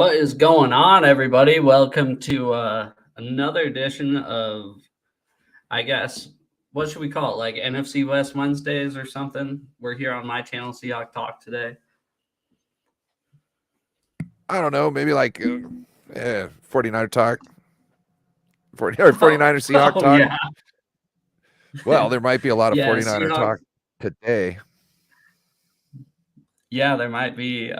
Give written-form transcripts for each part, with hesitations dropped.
What is going on, everybody? Welcome to another edition of, I guess, what should we call it? Like NFC West Wednesdays or something? We're here on my channel, Seahawks Talk today. I don't know, maybe like 49er talk, 49er Seahawk talk. Yeah. Well, there might be a lot of Yeah, 49er Seahawks. talk today. Yeah, there might be.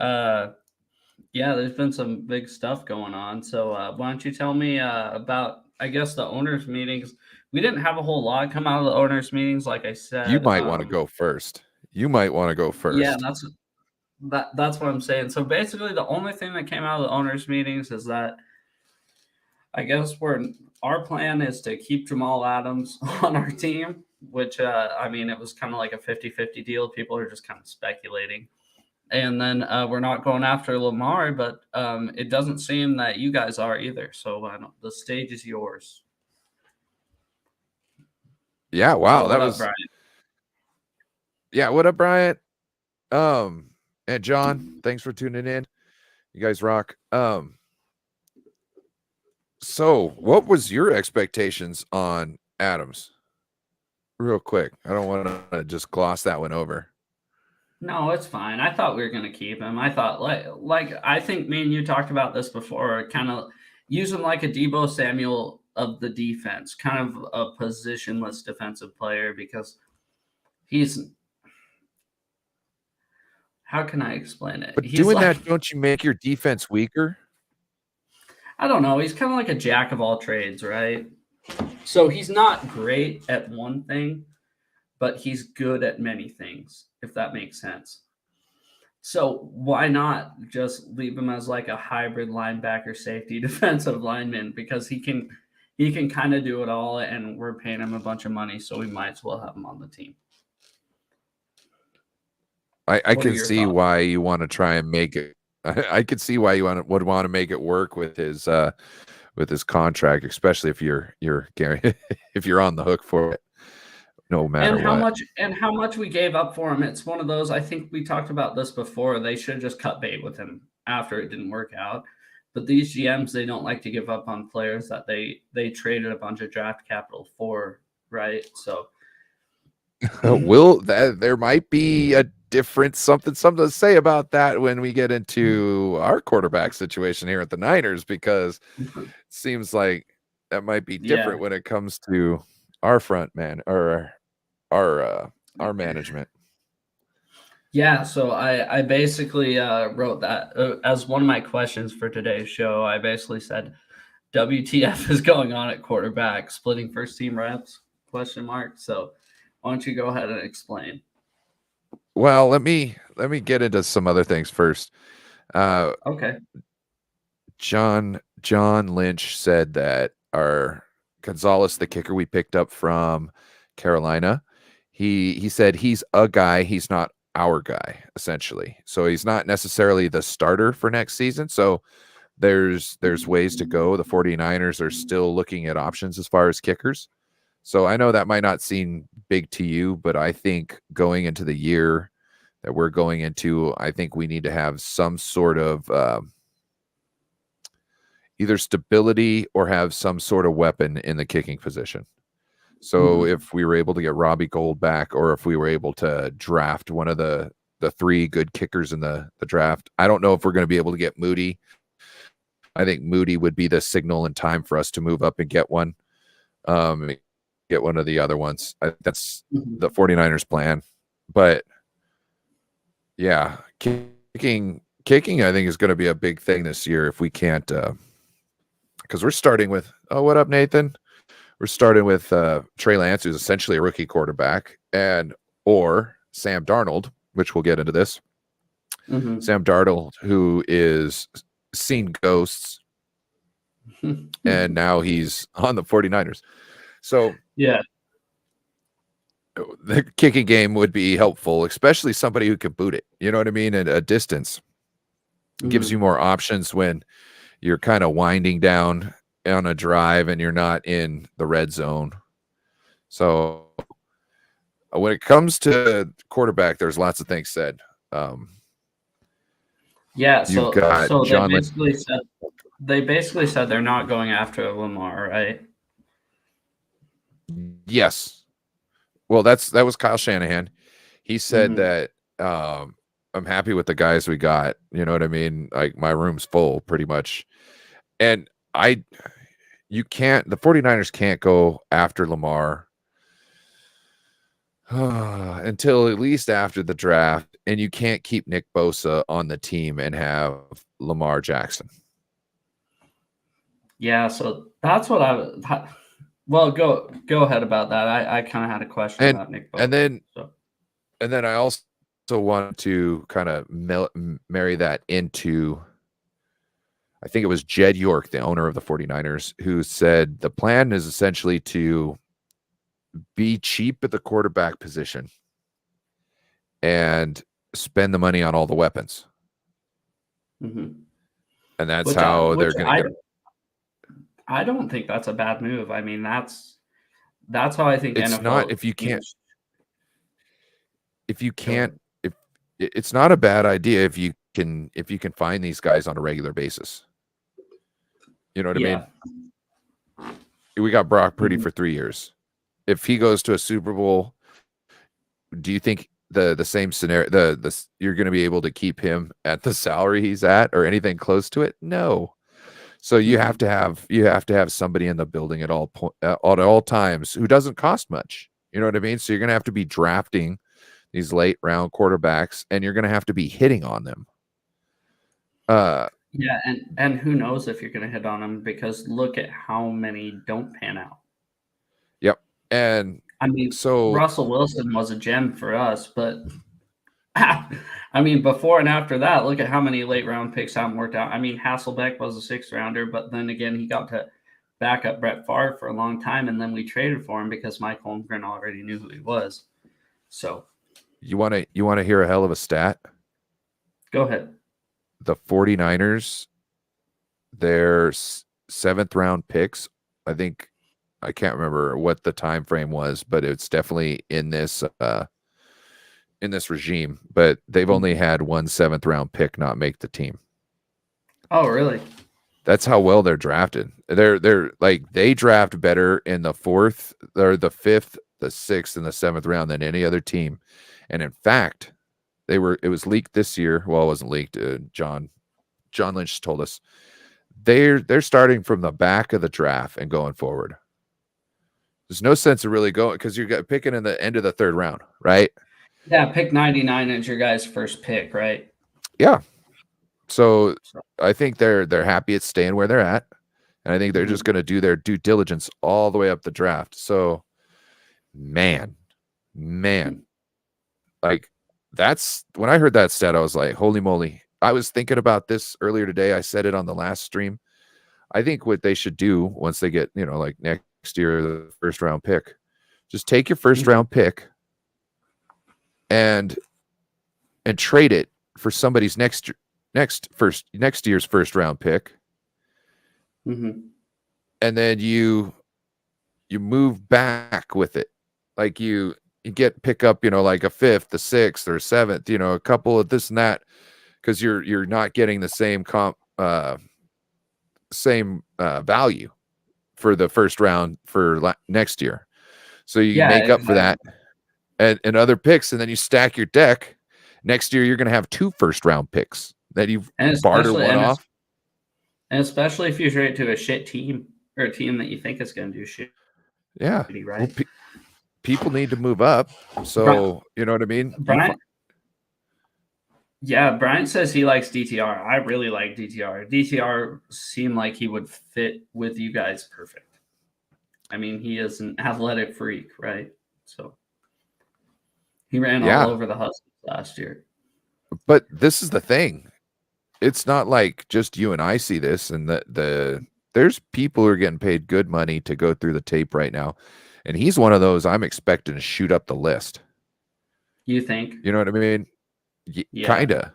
Yeah, there's been some big stuff going on. So why don't you tell me about, I guess, the owners' meetings? We didn't have a whole lot come out of the owners' meetings, like I said. You might want to go first. Yeah, that's what I'm saying. So basically, the only thing that came out of the owners' meetings is that I guess our plan is to keep Jamal Adams on our team, which I mean, it was kind of like a 50-50 deal. People are just kind of speculating. And then we're not going after Lamar, but it doesn't seem that you guys are either. So the stage is yours. Yeah, wow, What up, Brian? Yeah, what up, Brian? And John, thanks for tuning in. You guys rock. So what was your expectations on Adams? Real quick. I don't want to just gloss that one over. No, it's fine. I thought we were going to keep him. I thought like I think me and you talked about this before, kind of use him like a Deebo Samuel of the defense, kind of a positionless defensive player, because he's, how can I explain it? But doing that, don't you make your defense weaker? I don't know. He's kind of like a jack of all trades, right? So he's not great at one thing, but he's good at many things, if that makes sense. So why not just leave him as like a hybrid linebacker, safety, defensive lineman? Because he can kind of do it all, and we're paying him a bunch of money, so we might as well have him on the team. I can see why you want to try and make it. I could see why you would want to make it work with his contract, especially if you're if you're on the hook for it, no matter what. How much we gave up for him. It's one of those. I think we talked about this before. They should just cut bait with him after it didn't work out. But these GMs, they don't like to give up on players that they traded a bunch of draft capital for, right? So there might be a different something to say about that when we get into our quarterback situation here at the Niners, because it seems like that might be different when it comes to our front man or our management. Yeah, so I basically wrote that as one of my questions for today's show. I basically said, WTF is going on at quarterback, splitting first team reps, ? So why don't you go ahead and explain? Well, let me get into some other things first. Okay. John Lynch said that our Gonzalez, the kicker we picked up from Carolina, he said he's a guy, he's not our guy, essentially. So he's not necessarily the starter for next season. So there's ways to go. The 49ers are still looking at options as far as kickers. So I know that might not seem big to you, but I think going into the year that we're going into, I think we need to have some sort of either stability or have some sort of weapon in the kicking position. So if we were able to get Robbie Gould back, or if we were able to draft one of the three good kickers in the draft, I don't know if we're going to be able to get Moody. I think Moody would be the signal in time for us to move up and get one. Get one of the other ones. That's the 49ers plan. But yeah, kicking I think is going to be a big thing this year if we can't, because we're starting with, what up, Nathan? We're starting with Trey Lance, who's essentially a rookie quarterback, or Sam Darnold, which we'll get into this. Sam Darnold, who is seen ghosts, and now he's on the 49ers. So yeah, the kicking game would be helpful, especially somebody who can boot it. You know what I mean? At a distance. It gives you more options when you're kind of winding down on a drive and you're not in the red zone. So when it comes to quarterback, there's lots of things said. Yeah, You've so got so they John Lynch. basically said they're not going after Lamar, right? Yes. Well, that was Kyle Shanahan. He said Mhm. that I'm happy with the guys we got. You know what I mean? Like my room's full pretty much. And the 49ers can't go after Lamar until at least after the draft. And you can't keep Nick Bosa on the team and have Lamar Jackson. Yeah, so that's what well, go ahead about that. I kind of had a question And about Nick Bosa. and then So. and then I also want to kind of marry that into, I think it was Jed York, the owner of the 49ers, who said the plan is essentially to be cheap at the quarterback position and spend the money on all the weapons. Mhm. And that's how they're going to get. I don't think that's a bad move. I mean, that's how I think It's not NFL if you can't, teams if you go can't, ahead. if it's not a bad idea if you can find these guys on a regular basis. You know what I Yeah. mean? We got Brock Purdy Mhm. for 3 years. If he goes to a Super Bowl, do you think the same scenario, you're going to be able to keep him at the salary he's at or anything close to it? No. So you have to have somebody in the building at all times who doesn't cost much. You know what I mean? So you're going to have to be drafting these late round quarterbacks, and you're going to have to be hitting on them. Yeah, and who knows if you're going to hit on them, because look at how many don't pan out. Yep. And I mean, so Russell Wilson was a gem for us, but I mean, before and after that, look at how many late round picks haven't worked out. I mean, Hasselbeck was a 6th rounder, but then again, he got to back up Brett Favre for a long time, and then we traded for him because Mike Holmgren already knew who he was. So you want to hear a hell of a stat? go ahead. The 49ers, their 7th round picks, I think, I can't remember what the time frame was, but it's definitely in this regime, but they've only had 1 7th round pick not make the team. Oh, really? That's how well they're drafted. They're like, they draft better in the 4th or the 5th, the 6th, and the 7th round than any other team. And in fact, it was leaked this year. Well, it wasn't leaked. John Lynch told us they're starting from the back of the draft and going forward. There's no sense of really going, because you're picking in the end of the 3rd round, right? Yeah, pick 99 as your guy's first pick, right? Yeah. So I think they're happy it's staying where they're at, and I think they're just going to do their due diligence all the way up the draft. So, man, like, that's when I heard that stat, I was like, holy moly. I was thinking about this earlier today. I said it on the last stream. I think what they should do once they get, like next year, the 1st round pick, just take your 1st round pick and trade it for somebody's next year's 1st round pick. Mm-hmm. And then you move back with it. Like you pick up, like a 5th, a 6th, or 7th, a couple of this and that, because you're not getting the same value for the 1st round for next year. So you make up for that and other picks, and then you stack your deck. Next year, you're going to have 2 1st round picks that you've bartered one off. And especially if you trade to a shit team, or a team that you think is going to do shit. Yeah. Right. Well, people need to move up. So, you know what I mean? Brian says he likes DTR. I really like DTR. DTR seemed like he would fit with you guys perfect. I mean, he is an athletic freak, right? So he ran all over the Huskies last year. But this is the thing. It's not like just you and I see this, and there's people who are getting paid good money to go through the tape right now. And he's one of those I'm expecting to shoot up the list. You think? You know what I mean? Yeah. Kinda.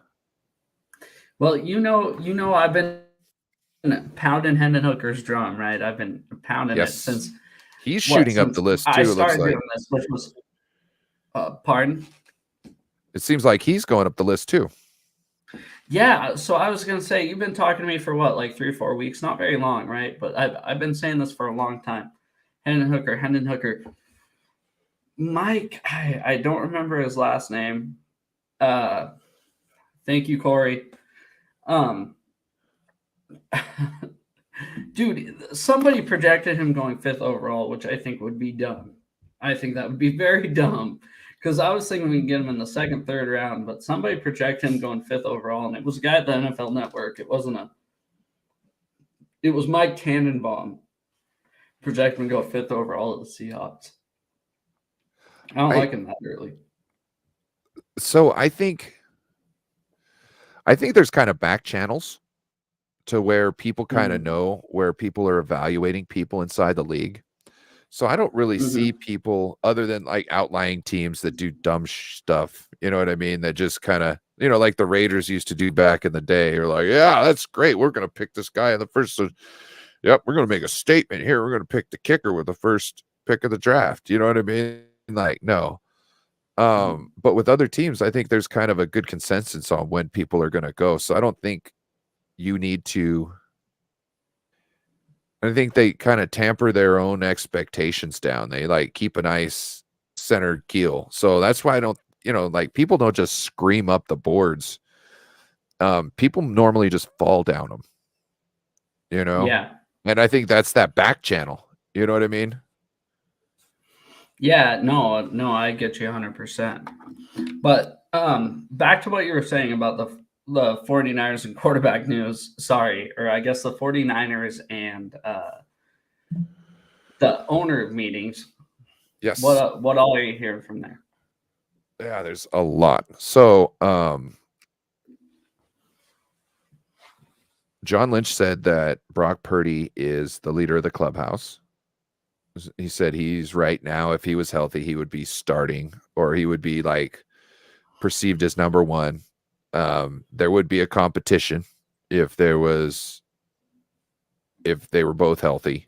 Well, I've been pounding Hendon Hooker's drum, right? I've been pounding it since he's shooting up the list too. I started doing this, which was pardon. It seems like he's going up the list too. Yeah, so I was gonna say you've been talking to me for what, like 3 or 4 weeks? Not very long, right? But I've been saying this for a long time. Hendon Hooker, Hendon Hooker. Mike, I don't remember his last name. Uh, thank you, Corey. Um, dude, somebody projected him going 5th overall, which I think would be dumb. I think that would be very dumb because I was thinking we can get him in the 2nd, 3rd round, but somebody projected him going 5th overall, and it was a guy at the NFL Network. It wasn't a. It was Mike Tannenbaum projecting him to go 5th overall at the Seahawks. I don't like him that early. So I think there's kind of back channels to where people kind of know where people are evaluating people inside the league. So I don't really see people other than like outlying teams that do dumb stuff. You know what I mean? That just kind of, like the Raiders used to do back in the day. Or like, yeah, that's great. We're going to pick this guy in the first. Yep, we're going to make a statement here. We're going to pick the kicker with the first pick of the draft. You know what I mean? Like, no. But with other teams, I think there's kind of a good consensus on when people are going to go. So I don't think you need to. I think they kind of tamper their own expectations down. They like keep a nice center keel. So that's why I don't, like people don't just scream up the boards. People normally just fall down them, Yeah. And I think that's that back channel. You know what I mean? Yeah, no, I get you 100%. But back to what you were saying about the 49ers and quarterback news. Sorry, or I guess the 49ers and the owner meetings. Yes. What all are you hearing from there? Yeah, there's a lot. So, John Lynch said that Brock Purdy is the leader of the clubhouse. He said he's right now, if he was healthy, he would be starting, or he would be like perceived as number one. There would be a competition if they were both healthy.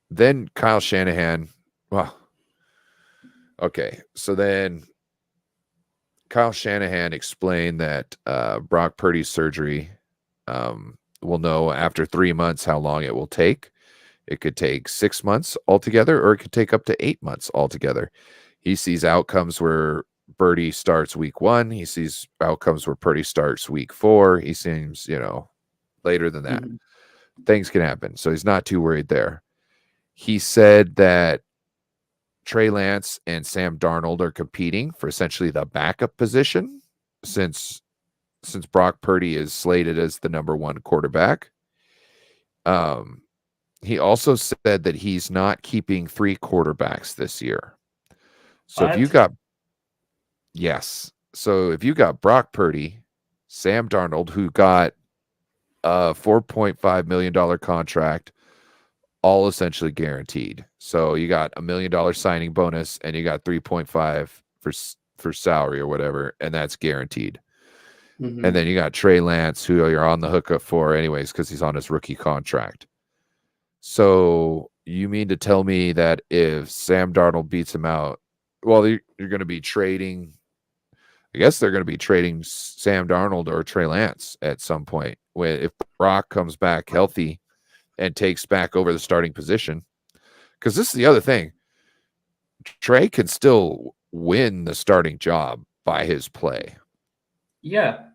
Then Kyle Shanahan. Well, okay. So then Kyle Shanahan explained that Brock Purdy's surgery, we'll know after 3 months how long it will take. It could take 6 months altogether, or it could take up to 8 months altogether. He sees outcomes where Purdy starts week 1. He sees outcomes where Purdy starts week 4. He seems, later than that. Things can happen. So he's not too worried there. He said that Trey Lance and Sam Darnold are competing for essentially the backup position since Brock Purdy is slated as the number 1 quarterback. He also said that he's not keeping 3 quarterbacks this year. So if you got Brock Purdy, Sam Darnold, who got a $4.5 million contract, all essentially guaranteed. So you got $1 million signing bonus, and you got 3.5 for salary or whatever, and that's guaranteed. And then you got Trey Lance, who you're on the hookup for anyways because he's on his rookie contract. So you mean to tell me that if Sam Darnold beats him out, well, you're going to be trading. I guess they're going to be trading Sam Darnold or Trey Lance at some point if Brock comes back healthy and takes back over the starting position. Because this is the other thing. Trey can still win the starting job by his play. Yeah.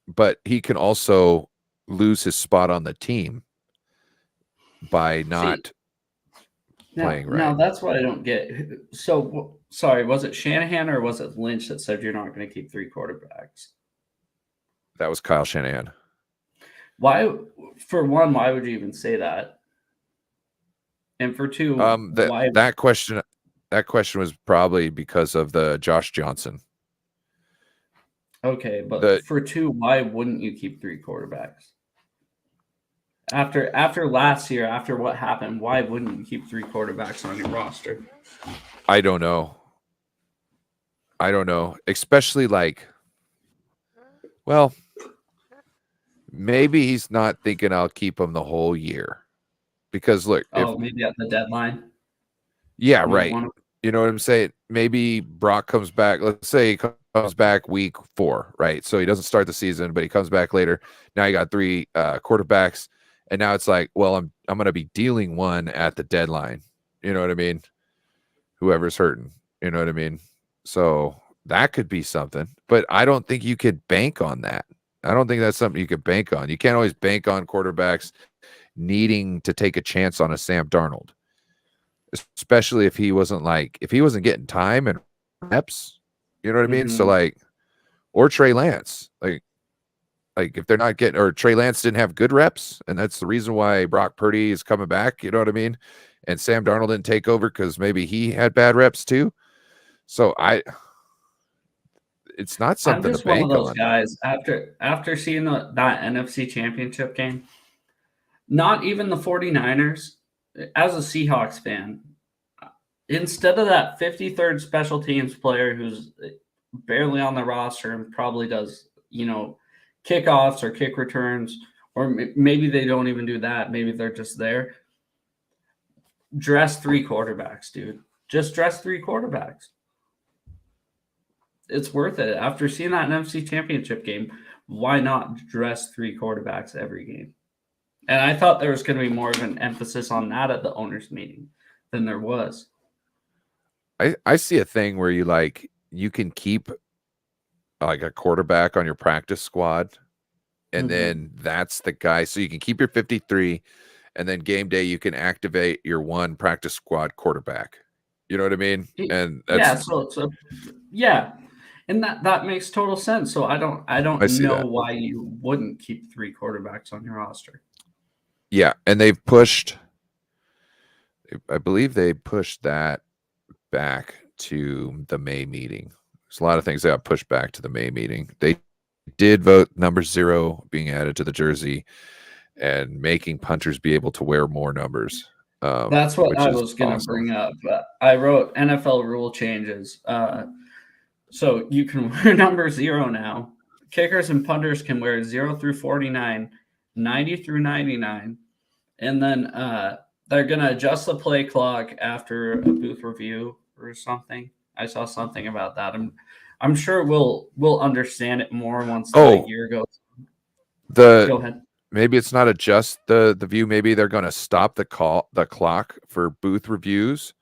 But he can also lose his spot on the team by not playing right. Now, that's what I don't get. So, sorry, was it Shanahan or was it Lynch that said you're not going to keep 3 quarterbacks? That was Kyle Shanahan. Why, for one, why would you even say that? And for two, why? That question was probably because of the Josh Johnson. Okay, but for 2, why wouldn't you keep 3 quarterbacks? After last year, after what happened, why wouldn't you keep 3 quarterbacks on your roster? I don't know. Especially maybe he's not thinking I'll keep him the whole year. Because look, maybe at the deadline. Yeah, right. You know what I'm saying? Maybe Brock comes back. Let's say he comes back week 4, right? So he doesn't start the season, but he comes back later. Now you got 3 quarterbacks, and now it's like, well, I'm going to be dealing one at the deadline. You know what I mean? Whoever's hurting. You know what I mean? So that could be something, but I don't think you could bank on that. I don't think that's something you could bank on. You can't always bank on quarterbacks needing to take a chance on a Sam Darnold, especially if he wasn't getting time and reps. You know what I mean? So or Trey Lance, like if they're not getting, or Trey Lance didn't have good reps, and that's the reason why Brock Purdy is coming back. You know what I mean? And Sam Darnold didn't take over because maybe he had bad reps too. So it's not I'm something to just one of bank those on. guys after seeing that NFC Championship game. Not even the 49ers, as a Seahawks fan, instead of that 53rd special teams player who's barely on the roster and probably does, kickoffs or kick returns, or maybe they don't even do that. Maybe they're just there. Dress 3 quarterbacks, dude. Just dress 3 quarterbacks. It's worth it. After seeing that NFC Championship game, why not dress 3 quarterbacks every game? And I thought there was going to be more of an emphasis on that at the owners' meeting than there was. I see a thing where you can keep like a quarterback on your practice squad, and then that's the guy. So you can keep your 53, and then game day you can activate your 1 practice squad quarterback. You know what I mean? And that's yeah. And that makes total sense. So I don't see know that. why you wouldn't keep 3 quarterbacks on your roster. Yeah, and I believe they pushed that back to the May meeting. There's a lot of things that got pushed back to the May meeting. They did vote number 0 being added to the jersey and making punters be able to wear more numbers. That's what I was going to awesome. bring up. I wrote NFL rule changes. So you can wear number 0 now. Kickers and punters can wear 0 through 49, 90 through 99. And then they're going to adjust the play clock after a booth review or something. I saw something about that. I'm sure we'll understand it more once the year goes. Go ahead. Maybe it's not adjust the view. Maybe they're going to stop the clock for booth reviews.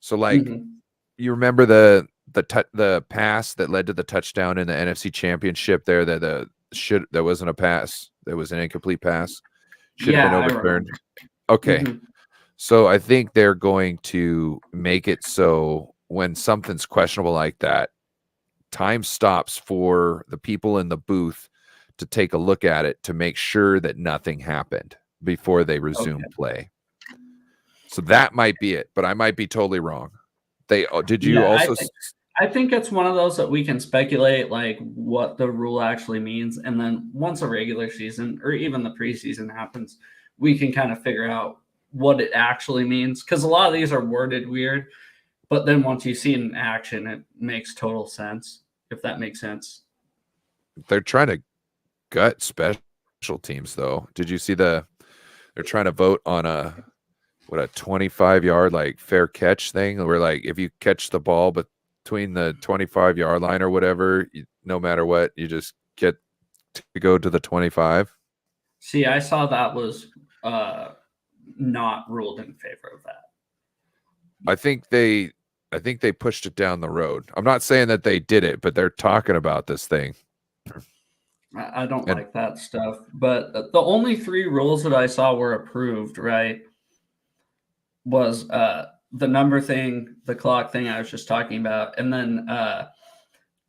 So you remember the pass that led to the touchdown in the NFC Championship there, that wasn't a pass, that was an incomplete pass, should have been overturned. Okay. So I think they're going to make it so when something's questionable like that, time stops for the people in the booth to take a look at it to make sure that nothing happened before they resume play. So that might be it, but I might be totally wrong. I think it's one of those that we can speculate like what the rule actually means, and then once a regular season or even the preseason happens, we can kind of figure out what it actually means, because a lot of these are worded weird, but then once you see it in action, it makes total sense, if that makes sense. They're trying to gut special teams, though. Did you see they're trying to vote on a 25-yard like fair catch thing, where like if you catch the ball between the 25-yard line or whatever, no matter what, you just get to go to the 25. See, I saw that was not ruled in favor of that. I think they pushed it down the road. I'm not saying that they did it, but they're talking about this thing. I don't like that stuff. But the only 3 rules that I saw were approved, right, was the number thing, the clock thing I was just talking about. And then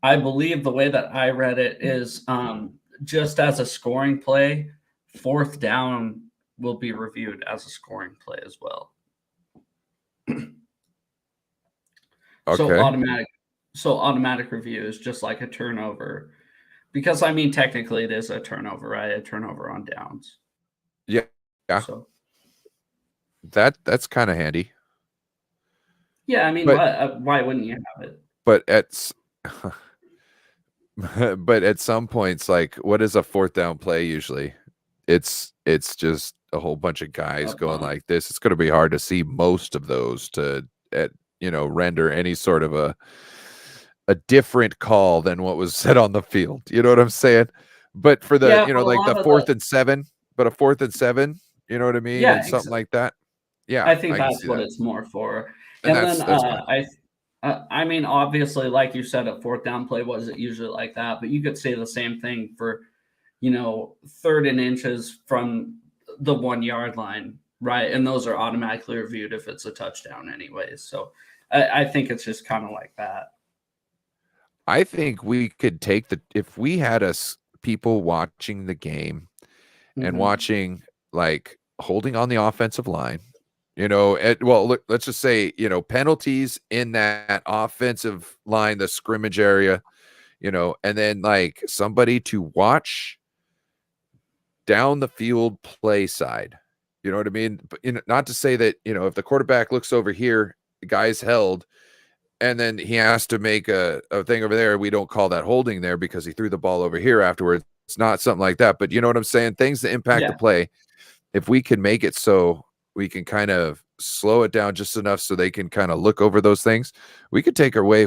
I believe the way that I read it is just as a scoring play, 4th down will be reviewed as a scoring play as well. Okay. So automatic review is just like a turnover, because I mean technically it is a turnover, right? A turnover on downs. Yeah. So that's kind of handy. Yeah, I mean, why wouldn't you have it? But at some points, like, what is a 4th down play usually? It's just a whole bunch of guys going like this. It's going to be hard to see most of those render any sort of a different call than what was said on the field. You know what I'm saying? But for the, but a like lot the of 4th and 7, but a 4th and 7, you know what I mean? yeah, And something like that. Yeah, I think I can that's see what that. it's more for. And And then that's fine. I mean, obviously, like you said, a fourth down play wasn't usually like that, but you could say the same thing for, 3rd and inches from the 1 yard line, right? And those are automatically reviewed if it's a touchdown, anyways. So I think it's just kind of like that. I think we could take if we had people watching the game and Mhm. watching, like, holding on the offensive line, look, let's just say, penalties in that offensive line, the scrimmage area, and then like somebody to watch down the field play side. You know what I mean? But not to say that, if the quarterback looks over here, the guy's held, and then he has to make a thing over there, we don't call that holding there because he threw the ball over here afterwards. It's not something like that. But you know what I'm saying? Things that impact the Yeah. play, if we can make it so we can kind of slow it down just enough so they can kind of look over those things, we could take away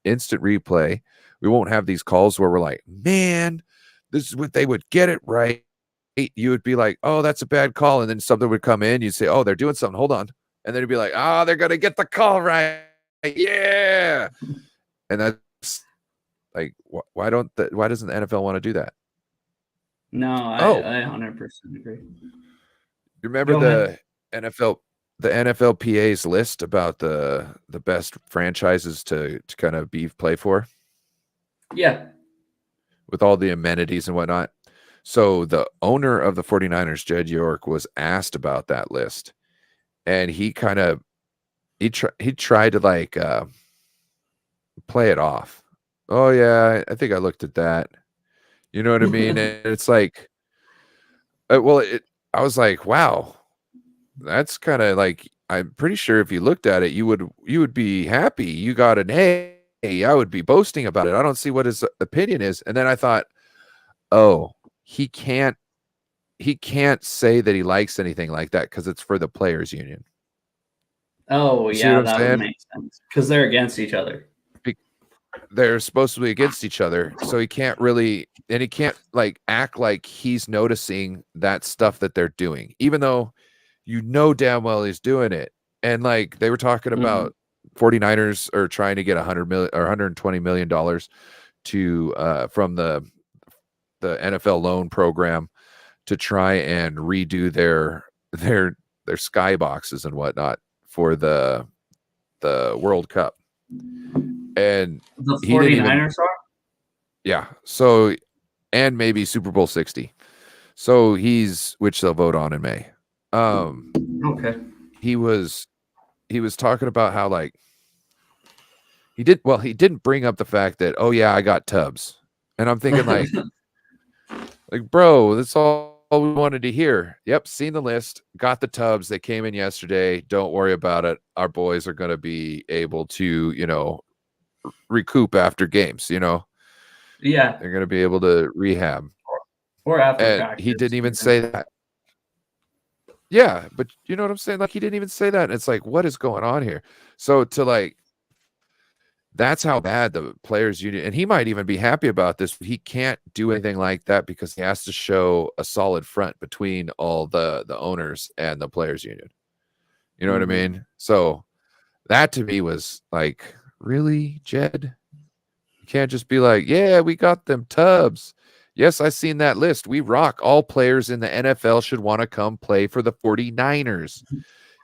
instant replay. We won't have these calls where we're like, man, this is what they would get it right. You would be like, oh, that's a bad call. And then something would come in. You'd say, oh, they're doing something. Hold on. And then it'd be like, oh, they're going to get the call right. Yeah. And that's like, why doesn't the NFL want to do that? No, Oh, I 100% agree. you remember Go ahead. the NFLPA's list about the best franchises to kind of play for, Yeah. with all the amenities and whatnot? So the owner of the 49ers, Jed York, was asked about that list, and he kind of he tried to like play it off. Oh yeah, I think I looked at that. You know what I mean? And it's like, I was like, wow, that's kind of like, I'm pretty sure if you looked at it, you would be happy. You got an A. I would be boasting about it. I don't see what his opinion is. And then I thought, oh, he can't say that he likes anything like that because it's for the players union. Oh, You see what yeah, I'm that would saying? make sense because they're against each other. They're supposed to be against each other, so he can't like act like he's noticing that stuff that they're doing, even though damn well he's doing it. And like they were talking about 49ers are trying to get $100 million or $120 million to from the NFL loan program to try and redo their sky boxes and whatnot for the World Cup. And The he didn't even 49ers are? Yeah. So, and maybe Super Bowl 60. So which they'll vote on in May. Okay. He was talking about how like he didn't bring up the fact that, oh yeah, I got tubs. And I'm thinking like bro, that's all we wanted to hear. Yep, seen the list, got the tubs. They came in yesterday. Don't worry about it. Our boys are going to be able to, recoup after games, Yeah. They're going to be able to rehab. Or after And practice. he didn't even say that. Yeah, but you know what I'm saying? Like he didn't even say that. And it's like, what is going on here? So that's how bad the players union, and he might even be happy about this. He can't do anything like that because he has to show a solid front between all the owners and the players union. You know what I mean? So that to me was like, really, Jed? You can't just be like, yeah, we got them tubs. Yes, I seen that list. We rock. All players in the NFL should want to come play for the 49ers.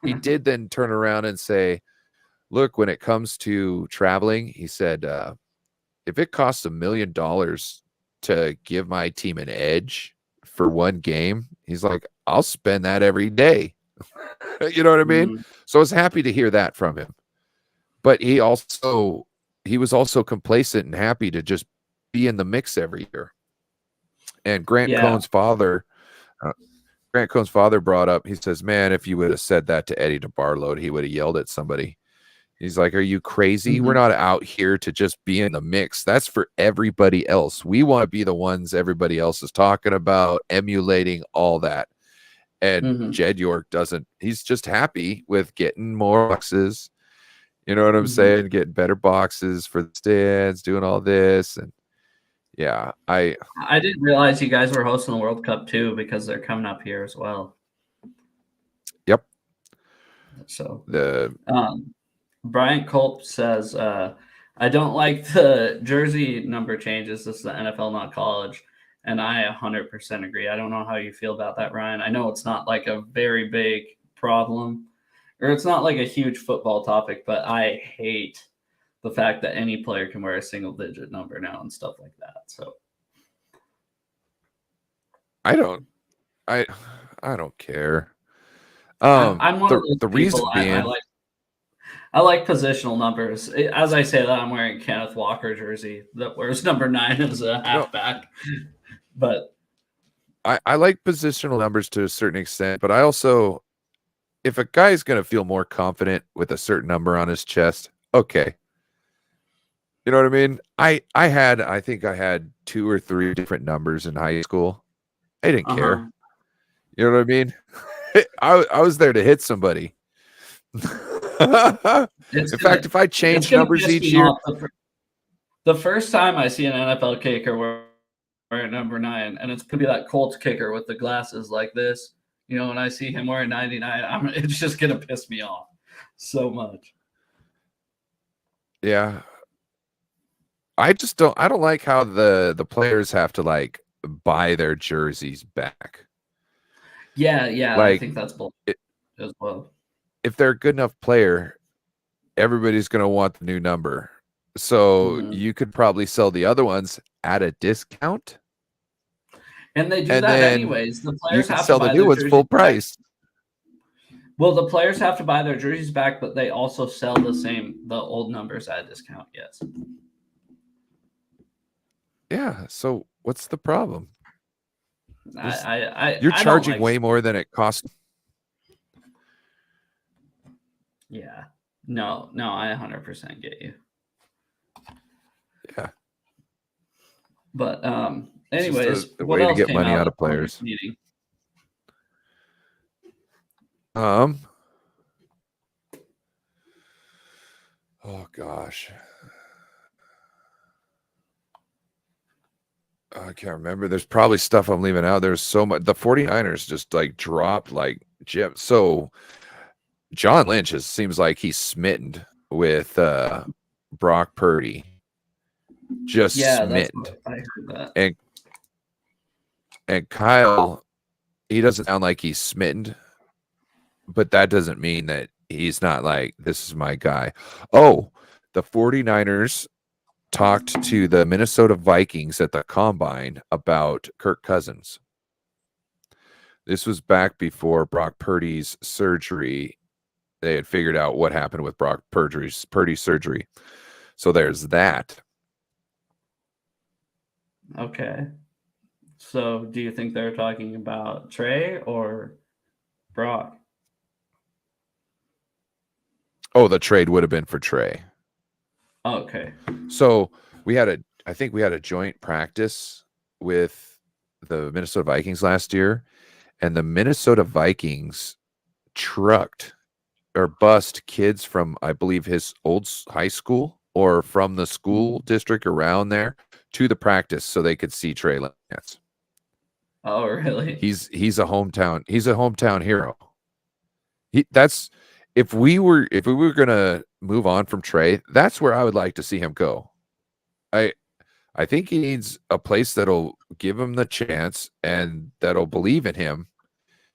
He did then turn around and say, look, when it comes to traveling, he said, if it costs $1 million to give my team an edge for one game, he's like, I'll spend that every day. You know what I mean? So I was happy to hear that from him. But he was also complacent and happy to just be in the mix every year. And Grant Cohn's father brought up, he says, man, if you would have said that to Eddie DeBartolo, he would have yelled at somebody. He's like, are you crazy? We're not out here to just be in the mix. That's for everybody else. We want to be the ones everybody else is talking about, emulating all that. And Jed York doesn't. He's just happy with getting more boxes, You know what I'm Mhm. saying? Getting better boxes for the stands, doing all this, and yeah, I didn't realize you guys were hosting the World Cup too because they're coming up here as well. yep. So, The Bryant Culp says, I don't like the jersey number changes. This is the NFL, not college. And I 100% agree. I don't know how you feel about that, Ryan. I know it's not like a very big problem, or it's not like a huge football topic, but I hate the fact that any player can wear a single digit number now and stuff like that. So I don't I I don't care. I'm one of those The people. reason being, I like positional numbers. As I say that, I'm wearing Kenneth Walker jersey that wears number 9 as a no, halfback. But I like positional numbers to a certain extent, but I also, if a guy's going to feel more confident with a certain number on his chest, okay. You know what I mean? I think I had 2 or 3 different numbers in high school. I didn't care. You know what I mean? I was there to hit somebody. In fact, if I it's change gonna numbers piss each me year, off the first time I see an NFL kicker wearing number 9, and it's gonna be that Colts kicker with the glasses like this. You know, when I see him wearing 99, it's just gonna piss me off so much. yeah. I don't like how the players have to like buy their jerseys back. Yeah, I Like think that's bullshit it, as well. if they're a good enough player, everybody's going to want the new number. So Mhm. you could probably sell the other ones at a discount, And they do and that then anyways. The you players could have to sell the buy new their ones jerseys full back. price. Well, the players have to buy their jerseys back, but they also sell the old numbers at a discount. Yes. Yeah. So what's the problem? Just you're I don't charging like. way more than it costs. Yeah. No, I 100% get you. Yeah. But It's just anyways, the what way to else get came money out out of of the owners players. meeting? Oh gosh. I can't remember. There's probably stuff I'm leaving out. There's so much. The 49ers just like dropped like Jim. So John Lynch seems like he's smitten with Brock Purdy. Just Yeah, that's smitten. what I heard that. And Kyle, he doesn't sound like he's smitten, but that doesn't mean that he's not like, this is my guy. Oh, the 49ers talked to the Minnesota Vikings at the combine about Kirk Cousins. This was back before Brock Purdy's surgery. They had figured out what happened with Brock Purdy's surgery. So there's that. Okay. So, do you think they're talking about Trey or Brock? Oh, the trade would have been for Trey. Okay. So I think we had a joint practice with the Minnesota Vikings last year, and the Minnesota Vikings trucked or bussed kids from, I believe, his old high school or from the school district around there to the practice so they could see Trey Lance. Oh, really? He's a hometown hero. If we were gonna move on from Trey, that's where I would like to see him go. I think he needs a place that'll give him the chance and that'll believe in him.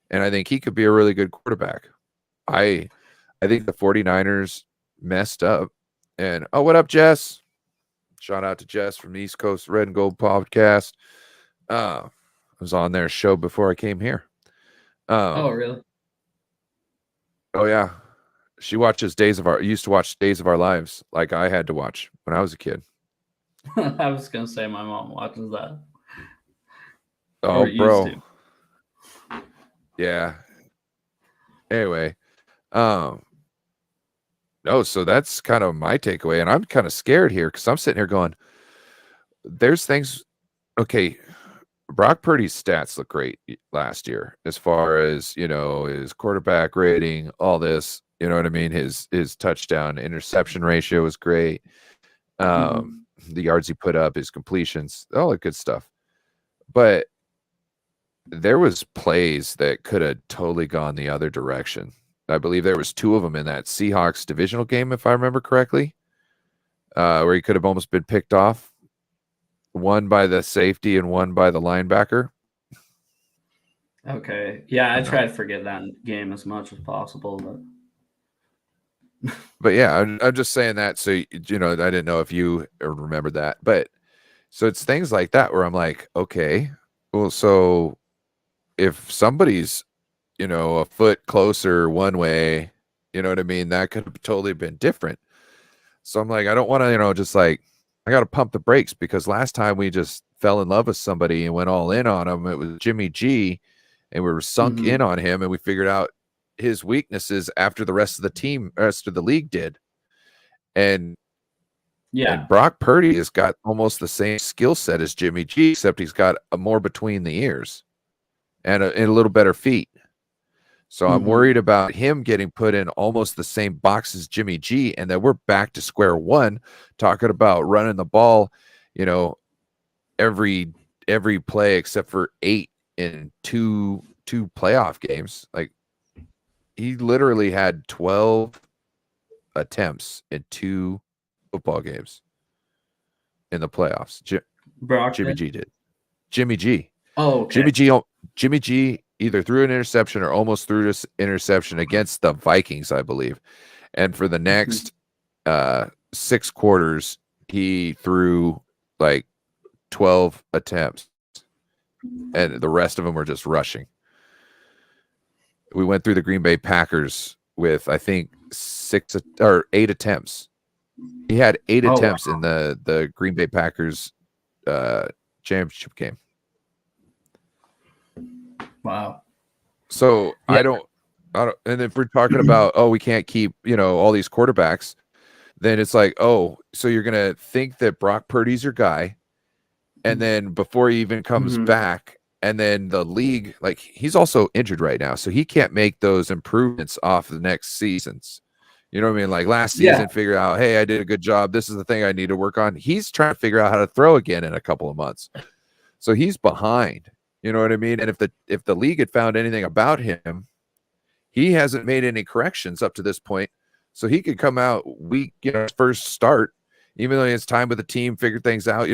And I think he could be a really good quarterback. I think the 49ers messed up. And oh, what up, Jess? Shout out to Jess from the East Coast Red and Gold podcast. I was on their show before I came here. Oh, really? Oh yeah. She used to watch Days of Our Lives like I had to watch when I was a kid. I was gonna say my mom watches that. Oh, Or used bro. to. Yeah. Anyway, no, so that's kind of my takeaway, and I'm kind of scared here because I'm sitting here going, "There's things." Okay, Brock Purdy's stats look great last year, as far as his quarterback rating, all this. You know what I mean? His touchdown interception ratio was great. The yards he put up, his completions, all that good stuff. But there was plays that could have totally gone the other direction. I believe there was 2 of them in that Seahawks divisional game, if I remember correctly, where he could have almost been picked off. One by the safety and one by the linebacker. Okay. Yeah, I try to forget that game as much as possible, but yeah, I'm just saying that. So, I didn't know if you remember that, but so it's things like that where I'm like, okay, well, so if somebody's, a foot closer one way, you know what I mean? That could have totally been different. So I'm like, I don't want to, just like, I got to pump the brakes because last time we just fell in love with somebody and went all in on him. It was Jimmy G, and we were sunk in on him, and we figured out his weaknesses after the rest of the league did. And Brock Purdy has got almost the same skill set as Jimmy G, except he's got a more between the ears and a little better feet. So I'm worried about him getting put in almost the same box as Jimmy G, and then we're back to square one, talking about running the ball, every play except for 8 in two playoff games. Like, he literally had 12 attempts in 2 football games in the playoffs. Jimmy G did. Jimmy G. Oh, okay. Jimmy G either threw an interception or almost threw this interception against the Vikings, I believe. And for the next 6 quarters, he threw like 12 attempts, and the rest of them were just rushing. We went through the Green Bay Packers with, I think, 6 or 8 attempts. He had 8 attempts in the Green Bay Packers championship game. Wow. So I don't, and if we're talking about, we can't keep, all these quarterbacks, then it's like, so you're going to think that Brock Purdy's your guy. And then before he even comes back, and then the league, like, he's also injured right now, so he can't make those improvements off the next seasons. You know what I mean? Like last season, figure out, hey, I did a good job. This is the thing I need to work on. He's trying to figure out how to throw again in a couple of months. So he's behind. You know what I mean? And if the league had found anything about him, he hasn't made any corrections up to this point. So he could come out week, first start, even though he has time with the team, figured things out,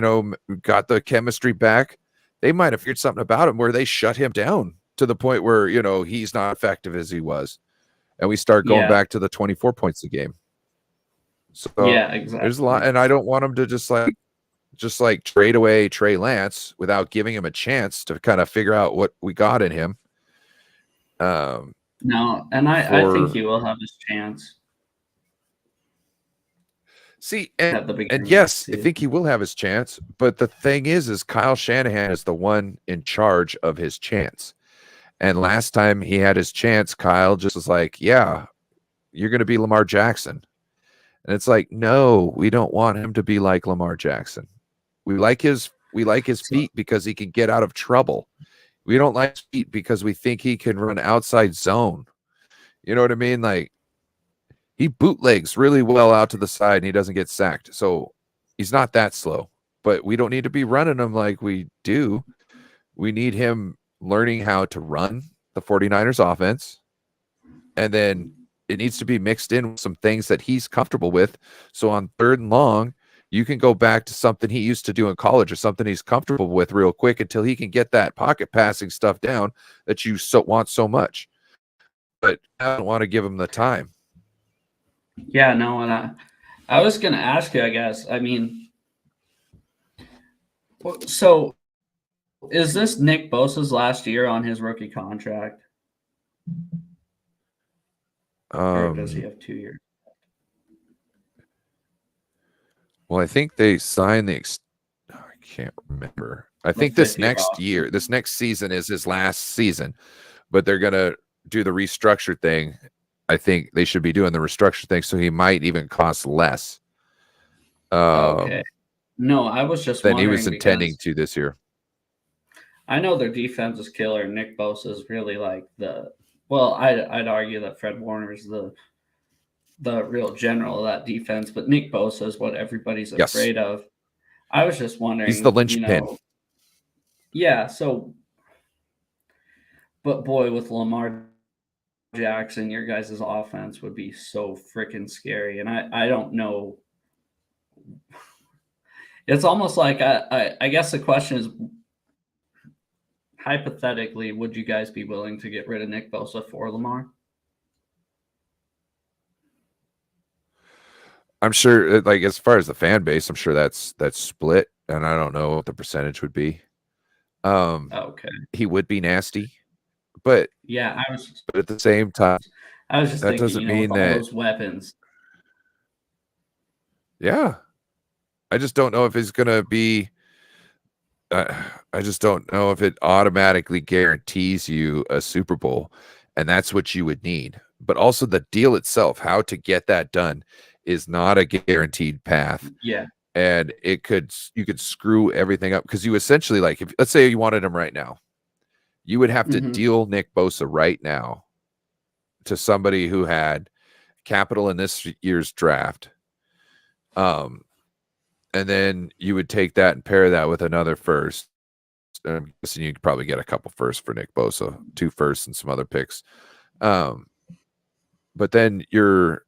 got the chemistry back. They might have figured something about him where they shut him down to the point where, he's not effective as he was. And we start going back to the 24 points a game. So exactly. There's a lot, and I don't want him to just like trade away Trey Lance without giving him a chance to kind of figure out what we got in him. No, and I think he will have his chance. See, and yes, I think he will have his chance, but the thing is Kyle Shanahan is the one in charge of his chance. And last time he had his chance, Kyle just was like, yeah, you're going to be Lamar Jackson. And it's like, no, we don't want him to be like Lamar Jackson. We like his feet because he can get out of trouble. We don't like his feet because we think he can run outside zone. You know what I mean? Like, he bootlegs really well out to the side and he doesn't get sacked. So he's not that slow, but we don't need to be running him like we do. We need him learning how to run the 49ers offense. And then it needs to be mixed in with some things that he's comfortable with. So on 3rd and long, you can go back to something he used to do in college or something he's comfortable with real quick until he can get that pocket passing stuff down that you want so much. But I don't want to give him the time. Yeah, no, and I was going to ask you, I guess. I mean, so is this Nick Bosa's last year on his rookie contract? Or does he have 2 years? Well, I think they signed I can't remember. I think this next season is his last season, but they're going to do the restructure thing. I think they should be doing the restructure thing, so he might even cost less. Okay. No, I was just than he was intending to this year. I know their defense is killer. Nick Bosa is really like I'd argue that Fred Warner is the the real general of that defense, but Nick Bosa is what everybody's Yes. afraid of. I was just wondering, He's the linchpin. Yeah, so, but boy, with Lamar Jackson, your guys' offense would be so freaking scary. And I don't know. It's almost like I guess the question is, hypothetically, would you guys be willing to get rid of Nick Bosa for Lamar? I'm sure, like as far as the fan base, I'm sure that's split, and I don't know what the percentage would be. Okay. He would be nasty, but Yeah, but at the same time, I was just that thinking, doesn't with mean all that. those weapons. Yeah, I just don't know if he's gonna be. I just don't know if it automatically guarantees you a Super Bowl, and that's what you would need. But also the deal itself, how to get that done, is not a guaranteed path. Yeah. And you could screw everything up because you essentially, like, if let's say you wanted him right now, you would have to deal Nick Bosa right now to somebody who had capital in this year's draft. And then you would take that and pair that with another first. I'm guessing you'd probably get a couple firsts for Nick Bosa, 2 firsts and some other picks. But then you're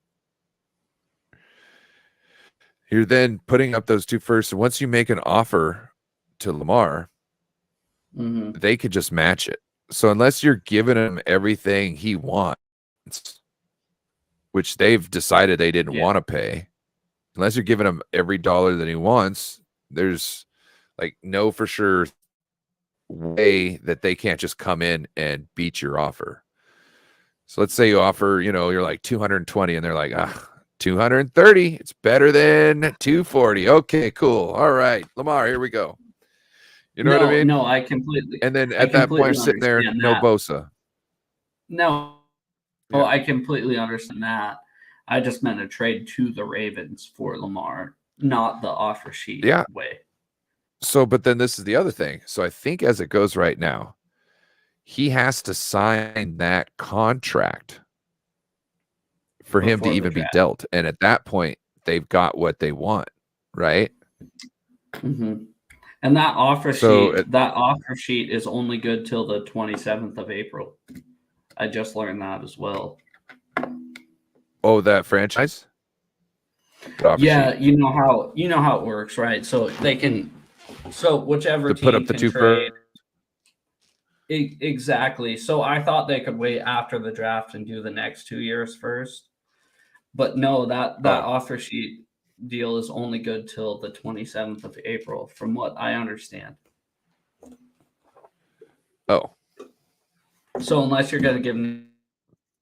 then putting up those 2 firsts. And once you make an offer to Lamar, they could just match it. So unless you're giving him everything he wants, which they've decided they didn't want to pay, unless you're giving him every dollar that he wants, there's like no for sure way that they can't just come in and beat your offer. So let's say you offer, you're like 220 and they're like, 230. It's better than 240. Okay, cool. All right, Lamar, here we go. You know what I mean? No, I completely. And then at that point, you're sitting there, no Bosa. No, I completely understand that. I just meant a trade to the Ravens for Lamar, not the offer sheet way. So, but then this is the other thing. So I think as it goes right now, he has to sign that contract for him to even be dealt. And at that point, they've got what they want, right? And that offer sheet is only good till the 27th of April. I just learned that as well. Oh, that franchise? Yeah, sheet. you know how it works, right? So they can, whichever team put up the can 2 trade. Exactly. So I thought they could wait after the draft and do the next 2 years first, but no, that offer sheet deal is only good till the 27th of April, from what I understand. Oh. So unless you're going to give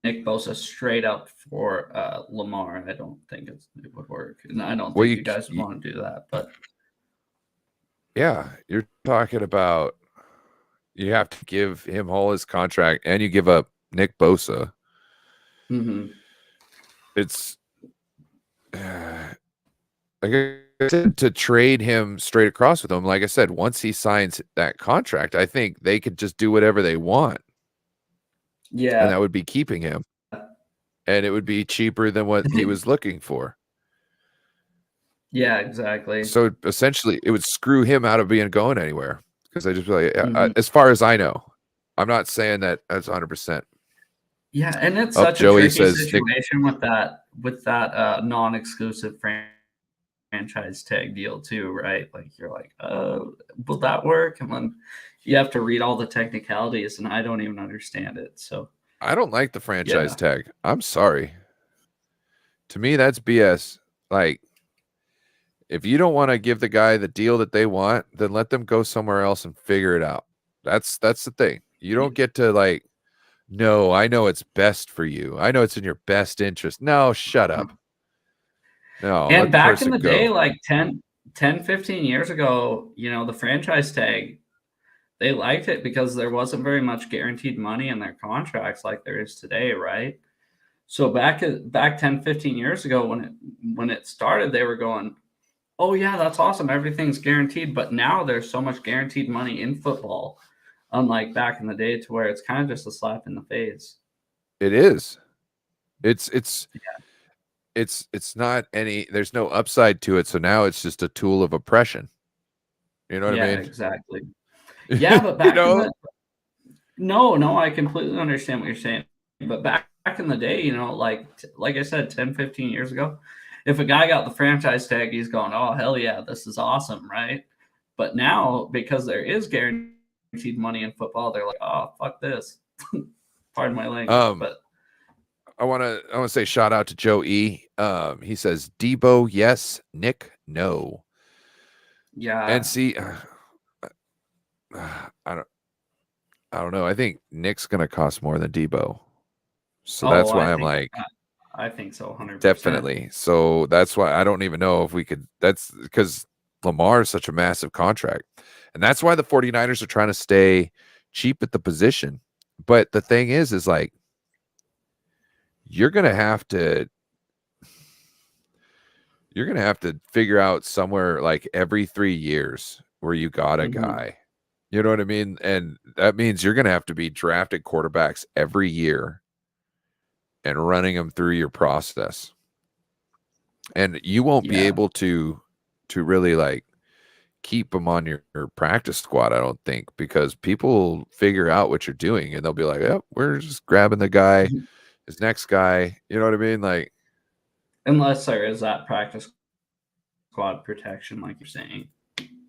Nick Bosa straight up for Lamar, I don't think it would work. And I don't think you guys would want to do that. But yeah, you're talking about you have to give him all his contract and you give up Nick Bosa. It's like I said, to trade him straight across with him. Like I said, once he signs that contract, I think they could just do whatever they want. Yeah. And that would be keeping him. And it would be cheaper than what he was looking for. Yeah, exactly. So essentially, it would screw him out of going anywhere. Because I just feel like, as far as I know, I'm not saying that that's 100%. Yeah, and it's such a tricky situation with that non-exclusive franchise tag deal too, right? Like you're like, will that work? And then you have to read all the technicalities, and I don't even understand it. So I don't like the franchise tag. I'm sorry. To me, that's BS. Like, if you don't want to give the guy the deal that they want, then let them go somewhere else and figure it out. That's the thing. You don't get to like, no, I know it's best for you. I know it's in your best interest. No, shut up. No. And back in the day, like 10, 15 years ago, the franchise tag, they liked it because there wasn't very much guaranteed money in their contracts like there is today, right? So back 10, 15 years ago when it started, they were going, oh yeah, that's awesome. Everything's guaranteed. But now there's so much guaranteed money in football, unlike back in the day, to where it's kind of just a slap in the face. It is. It's it's not any. There's no upside to it. So now it's just a tool of oppression. You know what I Yeah, mean? exactly. Yeah, but You back in know? the no, I completely understand what you're saying. But back in the day, like I said, 10, 15 years ago, if a guy got the franchise tag, he's going, "Oh, hell yeah, this is awesome," right? But now, because there is guaranteed money in football, they're like, "Oh, fuck this." Pardon my language, Um, but I wanna say shout out to Joe E. He says Debo, yes, Nick, no. And yeah. see, I don't know. I think Nick's gonna cost more than Debo. So Oh, that's why I'm like, I think so, 100%. definitely. So that's why I don't even know if we could. That's because Lamar is such a massive contract. And that's why the 49ers are trying to stay cheap at the position. But the thing is like, you're going to have to figure out somewhere like every 3 years where you got a Mhm. guy. You know what I mean? And that means you're going to have to be drafting quarterbacks every year and running them through your process. And you won't be Yeah. able to really like keep them on your practice squad, I don't think, because people figure out what you're doing and they'll be like, "Oh, we're just grabbing the guy, Mhm. his next guy." You know what I mean? Like, Unless there is that practice squad protection, like you're saying,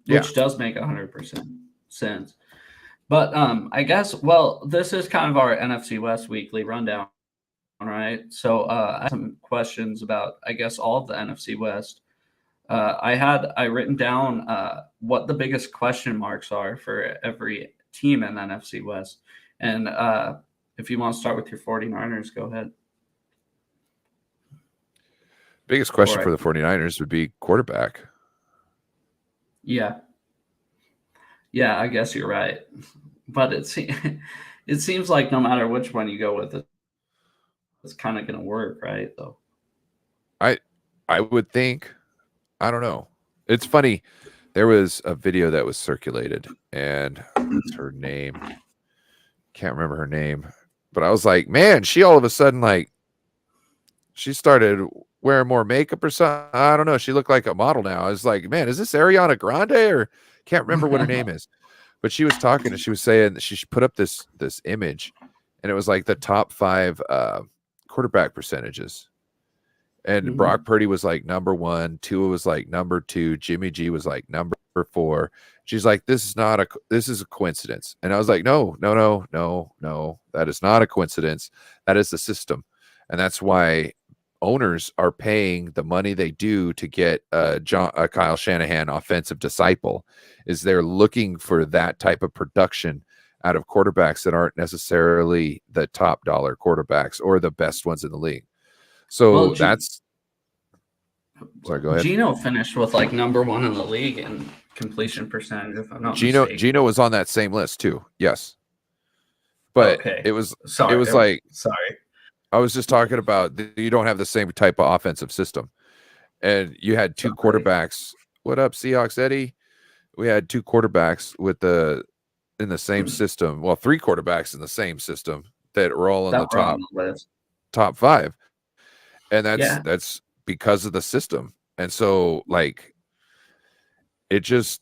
yeah. which does make 100% sense. But I guess, well, this is kind of our NFC West weekly rundown, right? So I have some questions about, I guess, all of the NFC West. I written down what the biggest question marks are for every team in the NFC West. And if you want to start with your 49ers, go ahead. Biggest question Or for the 49ers would be quarterback. yeah, yeah, I guess you're right. But it seems like no matter which one you go with, it's kind of going to work, right? Though. I I would think, I don't know. It's funny. There was a video that was circulated and what's her name? Can't remember her name. But I was like, man, she all of a sudden like she started wearing more makeup or something. I don't know. She looked like a model now. I was like, man, is this Ariana Grande or can't remember what her name is? But she was talking and she was saying that she put up this image and it was like the top 5 quarterback percentages. And Mhm. Brock Purdy was like number 1, Tua was like number 2, Jimmy G was like number 4. She's like, this is a coincidence. And I was like, no, no, no, no, no. That is not a coincidence. That is the system. And that's why owners are paying the money they do to get Kyle Shanahan offensive disciple, is they're looking for that type of production out of quarterbacks that aren't necessarily the top dollar quarterbacks or the best ones in the league. Well, So that's sorry, go ahead. Gino finished with like number one in the league in completion percentage, if I'm not mistaken. Gino was on that same list too. Yes. But Okay, it was like sorry. I was just talking about you don't have the same type of offensive system. And you had 2 Sorry. quarterbacks. What up, Seahawks Eddie? We had 2 quarterbacks in the same system. Well, 3 quarterbacks in the same system that were all in the That were on the list. top 5. And Yeah. that's because of the system. And so like it just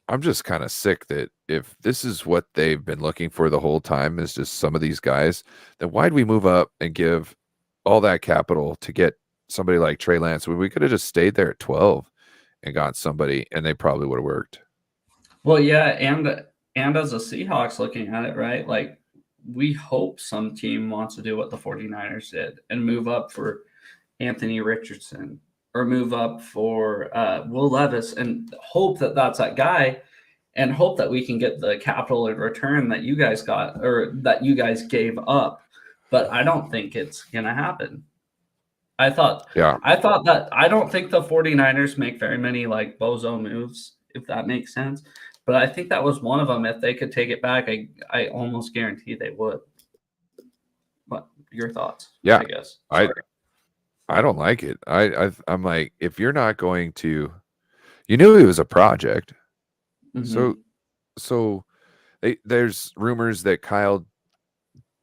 I'm just kind of sick that if this is what they've been looking for the whole time is just some of these guys, then why'd we move up and give all that capital to get somebody like Trey Lance when we could have just stayed there at 12 and got somebody and they probably would have worked. Well, yeah, and as a Seahawks looking at it, right? Like we hope some team wants to do what the 49ers did and move up for Anthony Richardson or move up for Will Levis and hope that that's that guy and hope that we can get the capital in return that you guys got or that you guys gave up. But I don't think it's going to happen. I thought Yeah. I thought that I don't think the 49ers make very many like bozo moves, if that makes sense. But I think that was one of them. If they could take it back, I almost guarantee they would. What your thoughts? Yeah. I guess. I Sorry. I don't like it. I'm like, if you're not going to, you knew it was a project. Mm-hmm. So there's rumors that Kyle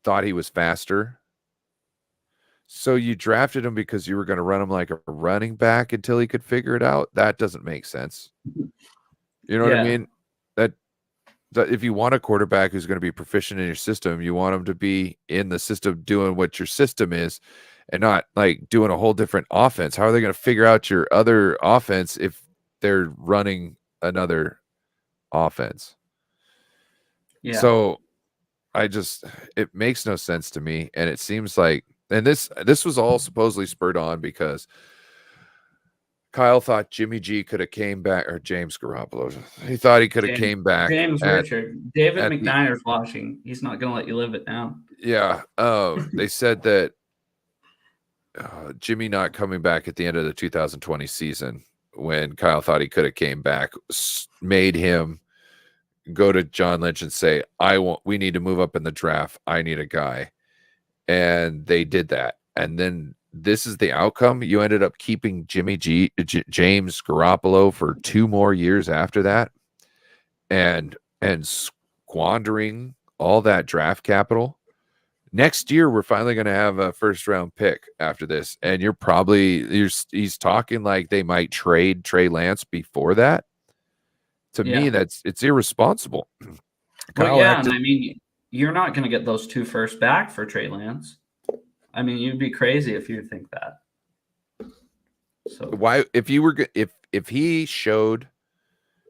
thought he was faster So you drafted him because you were going to run him like a running back until he could figure it out? That doesn't make sense. You know what I Yeah. mean? That if you want a quarterback who's going to be proficient in your system, you want him to be in the system doing what your system is and not like doing a whole different offense. How are they going to figure out your other offense if they're running another offense? Yeah. So it makes no sense to me. And it seems like, and this was all supposedly spurred on because Kyle thought Jimmy G could have came back, or James Garoppolo. He thought he could have came back James at Richard. David the McNider's watching. He's not going to let you live it down. yeah. They said that Jimmy not coming back at the end of the 2020 season when Kyle thought he could have came back made him go to John Lynch and say, we need to move up in the draft. I need a guy. And they did that. And then this is the outcome. You ended up keeping James Garoppolo for 2 more years after that and squandering all that draft capital. Next year, we're finally going to have a first round pick after this. And he's talking like they might trade Trey Lance before that. To me, it's irresponsible. Well, and I mean, you're not going to get those 2 firsts back for Trey Lance. I mean, you'd be crazy if you think that. So why, if he showed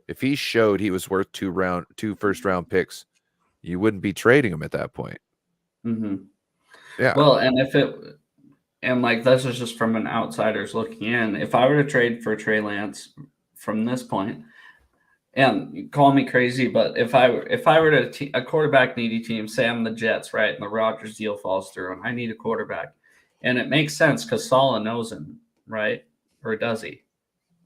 he was worth 2 first round picks, you wouldn't be trading him at that point. Mm-hmm. Yeah. Well, and like this is just from an outsider's looking in. If I were to trade for Trey Lance from this point, and call me crazy, but if I were to a quarterback needy team, say I'm the Jets, right, and the Rodgers deal falls through, and I need a quarterback, and it makes sense because Saleh knows him, right? Or does he?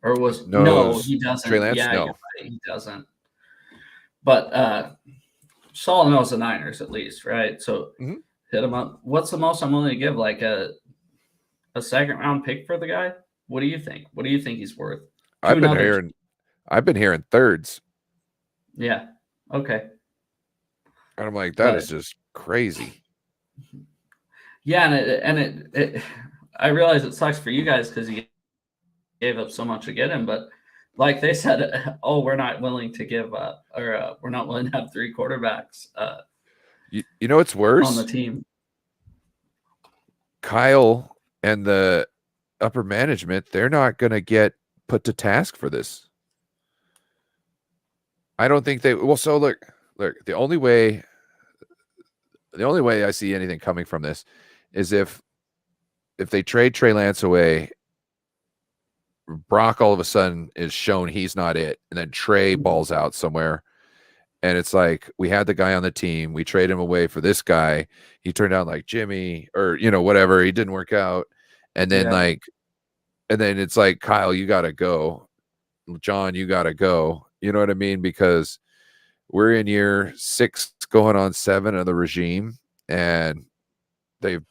Or no, he doesn't. Trey Lance, yeah, no. Right, he doesn't. But Saleh knows the Niners at least, right? So hit him up. What's the most I'm willing to give? Like a second round pick for the guy? What do you think? What do you think he's worth? I've been hearing thirds. Yeah. Okay. And I'm like, that is just crazy. Yeah, and I realize it sucks for you guys because you gave up so much to get him, but like they said, we're not willing to give we're not willing to have 3 quarterbacks. You know what's worse on the team? Kyle and the upper management, they're not going to get put to task for this. I don't think they will. So look, the only way I see anything coming from this is if they trade Trey Lance away, Brock all of a sudden is shown he's not it, and then Trey balls out somewhere, and it's like, we had the guy on the team, we trade him away for this guy, he turned out like Jimmy or whatever, he didn't work out, and then and then it's like, Kyle, you got to go, John, you got to go. You know what I mean? Because we're in year 6 going on 7 of the regime, and they've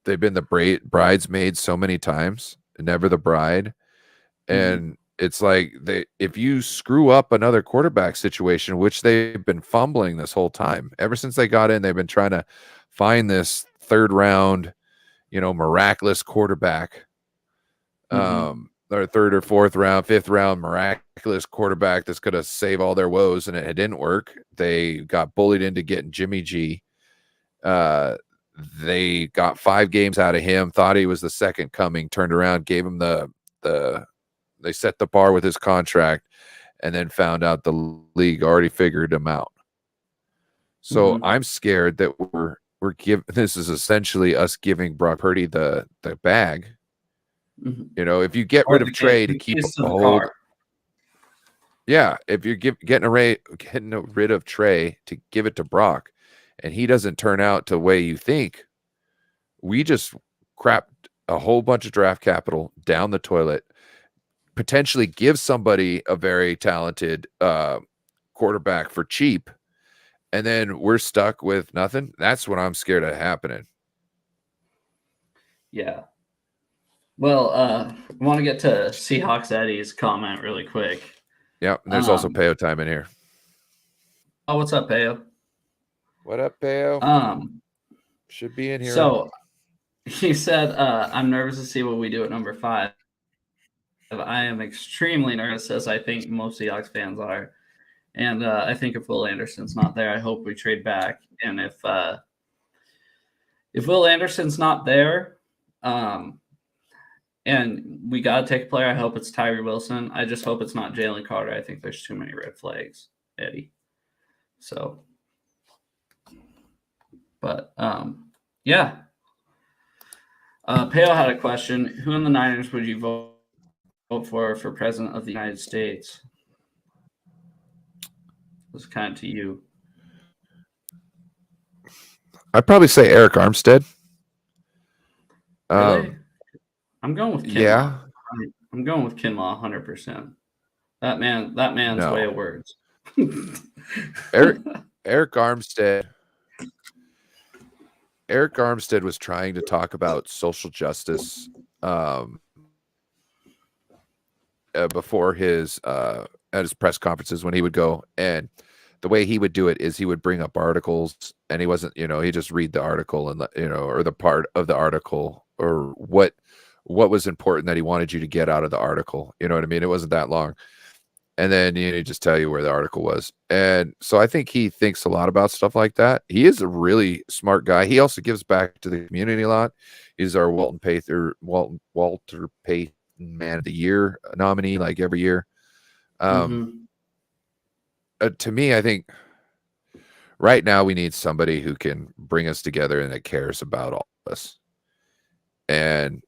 been the bridesmaid so many times, never the bride. And it's like, if you screw up another quarterback situation, which they've been fumbling this whole time, ever since they got in, they've been trying to find this 3rd round, miraculous quarterback. Or 3rd or 4th round, 5th round miraculous quarterback that's going to save all their woes, and it didn't work. They got bullied into getting Jimmy G. They got 5 games out of him, thought he was the second coming, turned around, gave him they set the bar with his contract, and then found out the league already figured him out. So I'm scared that this is essentially us giving Brock Purdy the bag. If you get rid of Trey to keep a hold, if you're getting rid of Trey to give it to Brock, and he doesn't turn out the way you think, we just crapped a whole bunch of draft capital down the toilet, potentially give somebody a very talented quarterback for cheap, and then we're stuck with nothing. That's what I'm scared of happening. Yeah. Well, I want to get to Seahawks Eddie's comment really quick. Yeah, and there's also Peo time in here. Oh, what's up, Peo? What up, Peo? Should be in here. So He said, "I'm nervous to see what we do at number 5. I am extremely nervous, as I think most Seahawks fans are. And I think if Will Anderson's not there, I hope we trade back. And if Will Anderson's not there, and we got to take a player, I hope it's Tyree Wilson. I just hope it's not Jalen Carter. I think there's too many red flags, Eddie. So, but yeah. Pale had a question. Who in the Niners would you vote for president of the United States? It's kind of to you. I'd probably say Eric Armstead. Really? I'm going with Kinlaw. Yeah. I'm going with Kinlaw 100%. That man's No. way of words. Eric Armstead. Eric Armstead was trying to talk about social justice before his at his press conferences when he would go, and the way he would do it is he would bring up articles, and he wasn't, he just read the article and or the part of the article or what was important that he wanted you to get out of the article. You know what I mean? It wasn't that long. And then he'd just tell you where the article was. And so I think he thinks a lot about stuff like that. He is a really smart guy. He also gives back to the community a lot. He's our Walter Payton Man of the Year nominee, like every year. To me, I think right now we need somebody who can bring us together and that cares about all of us. And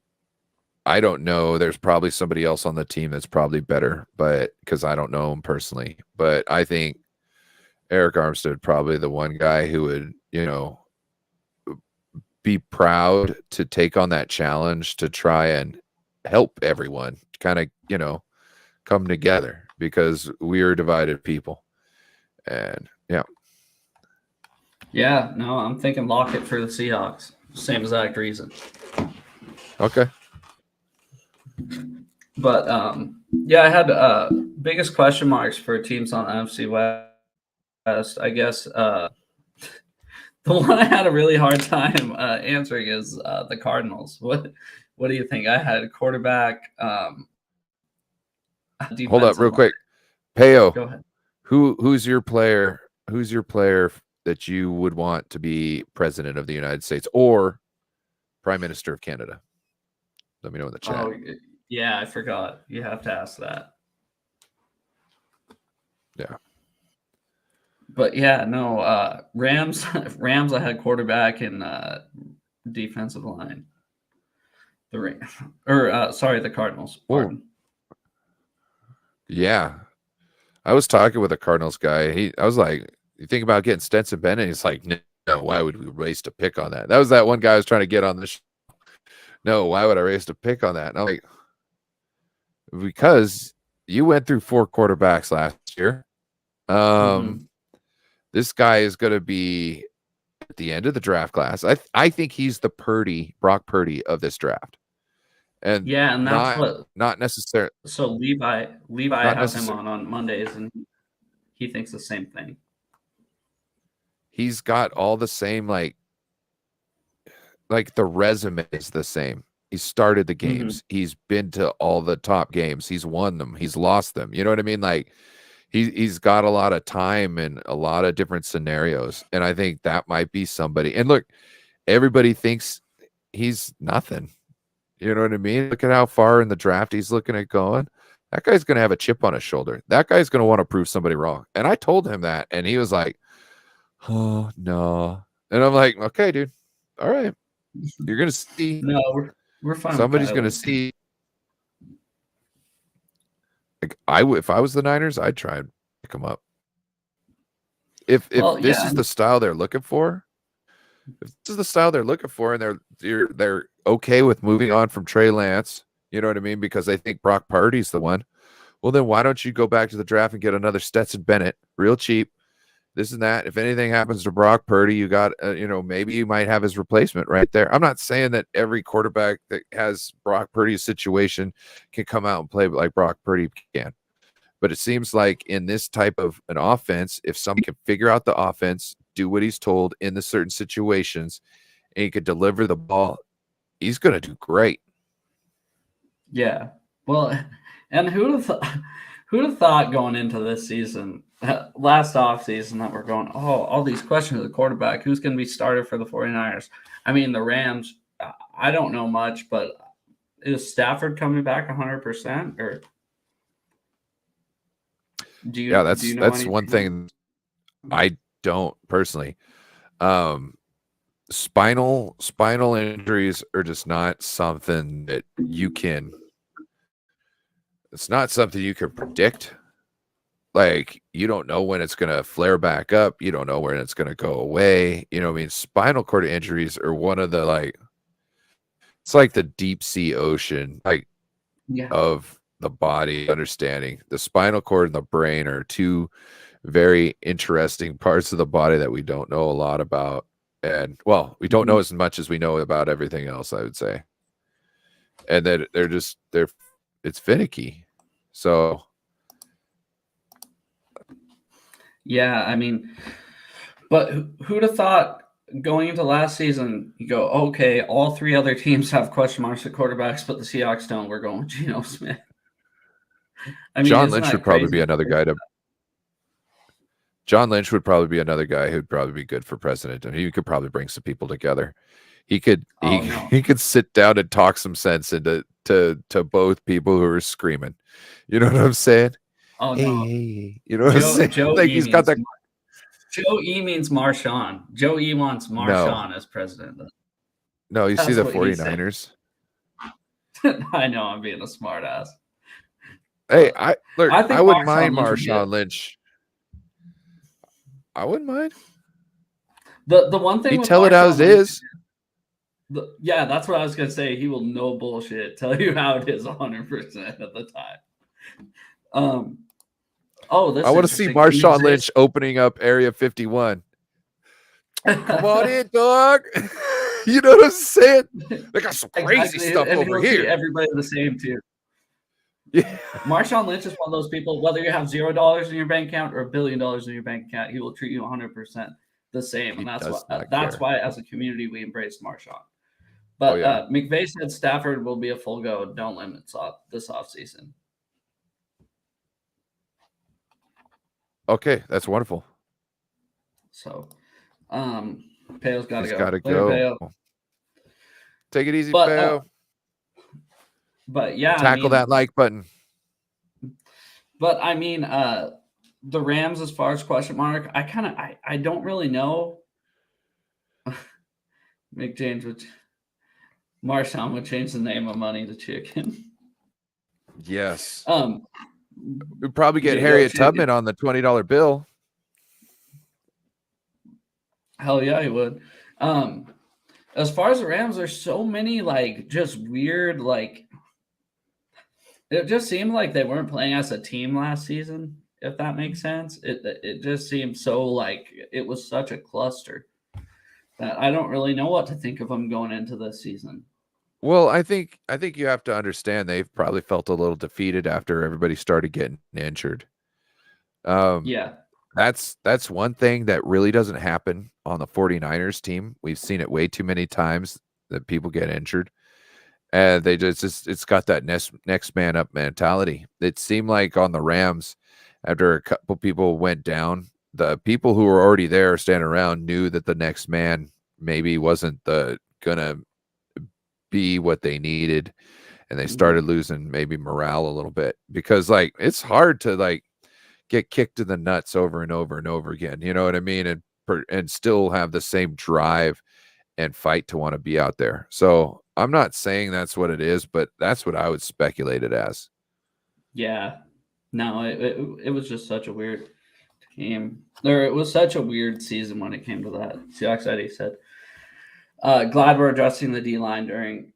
I don't know. There's probably somebody else on the team that's probably better, but because I don't know him personally. But I think Eric Armstead probably the one guy who would, be proud to take on that challenge to try and help everyone kind of, come together, because we are divided people. And yeah. Yeah, no, I'm thinking Lockett for the Seahawks. Same exact reason. Okay. But yeah, I had biggest question marks for teams on NFC West. I guess the one I had a really hard time answering is the Cardinals. What do you think? I had a quarterback. Hold up, real quick. Peo, go ahead. Who's your player? Who's your player that you would want to be president of the United States or Prime Minister of Canada? Let me know in the chat. Oh, yeah, I forgot. You have to ask that. Yeah. But yeah, no, Rams, I had quarterback and defensive line. The Cardinals. Pardon. Yeah. I was talking with a Cardinals guy. I was like, you think about getting Stetson Bennett? He's like, no, why would we waste a pick on that? That was that one guy I was trying to get on the show. No, why would I waste a pick on that? And I'm like, because you went through 4 quarterbacks last year. This guy is going to be at the end of the draft class. I think he's the Brock Purdy of this draft. And yeah, and that's not necessarily. So Levi has him on Mondays, and he thinks the same thing. He's got all the same, like the resume is the same. He started the games. He's been to all the top games. He's won them. He's lost them. You know what I mean? Like he's got a lot of time and a lot of different scenarios. And I think that might be somebody. And look, everybody thinks he's nothing. You know what I mean? Look at how far in the draft he's looking at going. That guy's going to have a chip on his shoulder. That guy's going to want to prove somebody wrong. And I told him that, and he was like, oh, no. And I'm like, okay, dude. All right. You're going to see. No, we're fine. Somebody's going to see. Like, if I was the Niners, I'd try and pick them up. If this is the style they're looking for, and they're okay with moving on from Trey Lance, you know what I mean? Because they think Brock Purdy's the one. Well, then why don't you go back to the draft and get another Stetson Bennett, real cheap, this and that. If anything happens to Brock Purdy, you got, maybe you might have his replacement right there. I'm not saying that every quarterback that has Brock Purdy's situation can come out and play like Brock Purdy can. But it seems like in this type of an offense, if somebody can figure out the offense, do what he's told in the certain situations, and he could deliver the ball he's going to do great. Yeah. Well, and who'd have thought going into this season, last offseason, that we're going, all these questions of the quarterback, who's going to be started for the 49ers? I mean, the Rams, I don't know much, but is Stafford coming back 100%? Or do you know That's anything? one thing I don't personally. Spinal injuries are just not something that you can. It's not something you can predict. Like, you don't know when it's going to flare back up. You don't know when it's going to go away. You know what I mean? Spinal cord injuries are one of the, like, it's like the deep sea ocean, like, Yeah. of the body. Understanding the spinal cord and the brain are two very interesting parts of the body that we don't know a lot about. And, well, we don't know as much as we know about everything else, I would say. And that it's finicky. So, yeah, I mean, but who'd have thought going into last season, you go, okay, all three other teams have question marks at quarterbacks, but the Seahawks don't. We're going with Geno Smith. I mean, John isn't Lynch that would probably crazy? be another guy to. John Lynch would probably be another guy who'd probably be good for president, and he could probably bring some people together. He could Oh, no. he could sit down and talk some sense into to both people who are screaming. You know what I'm saying? Oh, Hey, no. hey, you know what I'm saying? Joe Like, E he's got that. Joe E means Marshawn. Joe E wants No, Marshawn as president. no. You see That's the what he said. 49ers? I know I'm being a smart ass. Hey, I think I wouldn't mind Lynch would be Marshawn Lynch. I wouldn't mind. the one thing He'd with tell it as Marshawn Lynch. is. Yeah, that's what I was gonna say. He will no bullshit tell you how it is 100% of the time. I want to see Marshawn Lynch opening up Area 51. Come on in, dog. You know what I'm saying? They got some crazy stuff and over he'll treat here. everybody the same too. Yeah. Marshawn Lynch is one of those people, whether you have $0 in your bank account or $1 billion in your bank account, he will treat you 100% the same. And that's why as a community we embraced Marshawn. But McVay said Stafford will be a full go. Don't limit this offseason. Okay, that's wonderful. So, Payo's got to go. Got to go. Payo. Take it easy, Payo. But yeah, tackle that like button. But I mean, the Rams, as far as question mark, I don't really know. Marshawn would change the name of money to chicken. Yes. We'd probably get Harriet Tubman on the $20 bill. Hell yeah, he would. As far as the Rams, there's so many like just weird like. It just seemed like they weren't playing as a team last season, if that makes sense. It just seemed so like it was such a cluster that I don't really know what to think of them going into this season. Well, I think you have to understand they've probably felt a little defeated after everybody started getting injured. Yeah. That's one thing that really doesn't happen on the 49ers team. We've seen it way too many times that people get injured. And they it's got that next man up mentality. It seemed like on the Rams, after a couple people went down, the people who were already there standing around knew that the next man maybe wasn't gonna be what they needed, and they started losing maybe morale a little bit, because like it's hard to like get kicked in the nuts over and over and over again. You know what I mean? And still have the same drive and fight to want to be out there. So I'm not saying that's what it is, but that's what I would speculate it as. Yeah. No, it was just such a weird team. It was such a weird season when it came to that. Seahawks, Eddie said, glad we're addressing the D-line during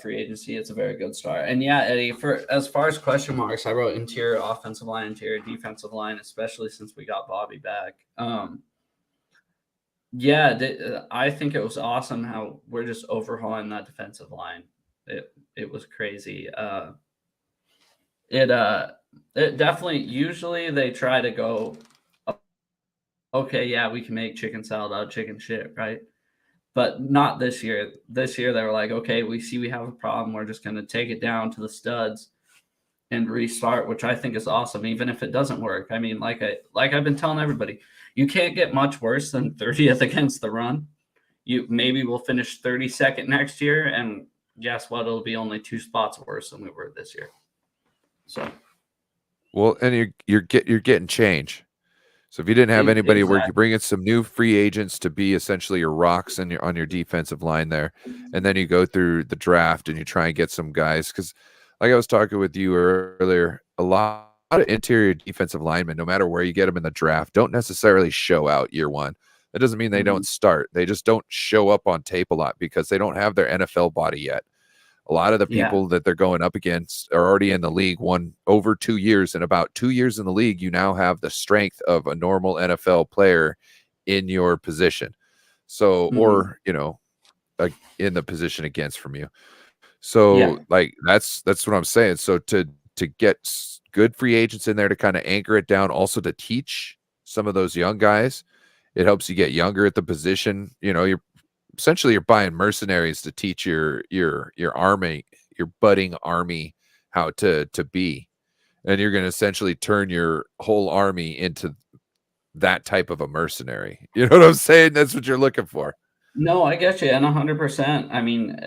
free agency. It's a very good start. And yeah, Eddie, for as far as question marks, I wrote interior offensive line, interior defensive line, especially since we got Bobby back. I think it was awesome how we're just overhauling that defensive line. It was crazy. It definitely, usually they try to go, okay, yeah, we can make chicken salad out of chicken shit, right? but not this year. This year they were like, okay, we see we have a problem. We're just going to take it down to the studs and restart, which I think is awesome, even if it doesn't work. I mean, like I've been telling everybody, you can't get much worse than 30th against the run. You maybe we'll finish 32nd next year, and guess what? It'll be only 2 spots worse than we were this year. So, well, and you're getting change. So if you didn't have anybody exactly. where you bring in some new free agents to be essentially your rocks and on your defensive line there, and then you go through the draft and you try and get some guys, because like I was talking with you earlier, a lot of interior defensive linemen, no matter where you get them in the draft, don't necessarily show out year one. That doesn't mean they don't start. They just don't show up on tape a lot because they don't have their NFL body yet. A lot of the people that they're going up against are already in the league, over 2 years. And about 2 years in the league, you now have the strength of a normal NFL player in your position. So, or, like in the position against from you. So like, that's what I'm saying. So to get good free agents in there to kind of anchor it down, also to teach some of those young guys, it helps you get younger at the position. You're buying mercenaries to teach your army, your budding army, how to be, and you're going to essentially turn your whole army into that type of a mercenary. You know what I'm saying? That's what you're looking for. No, I get you, and 100%. I mean,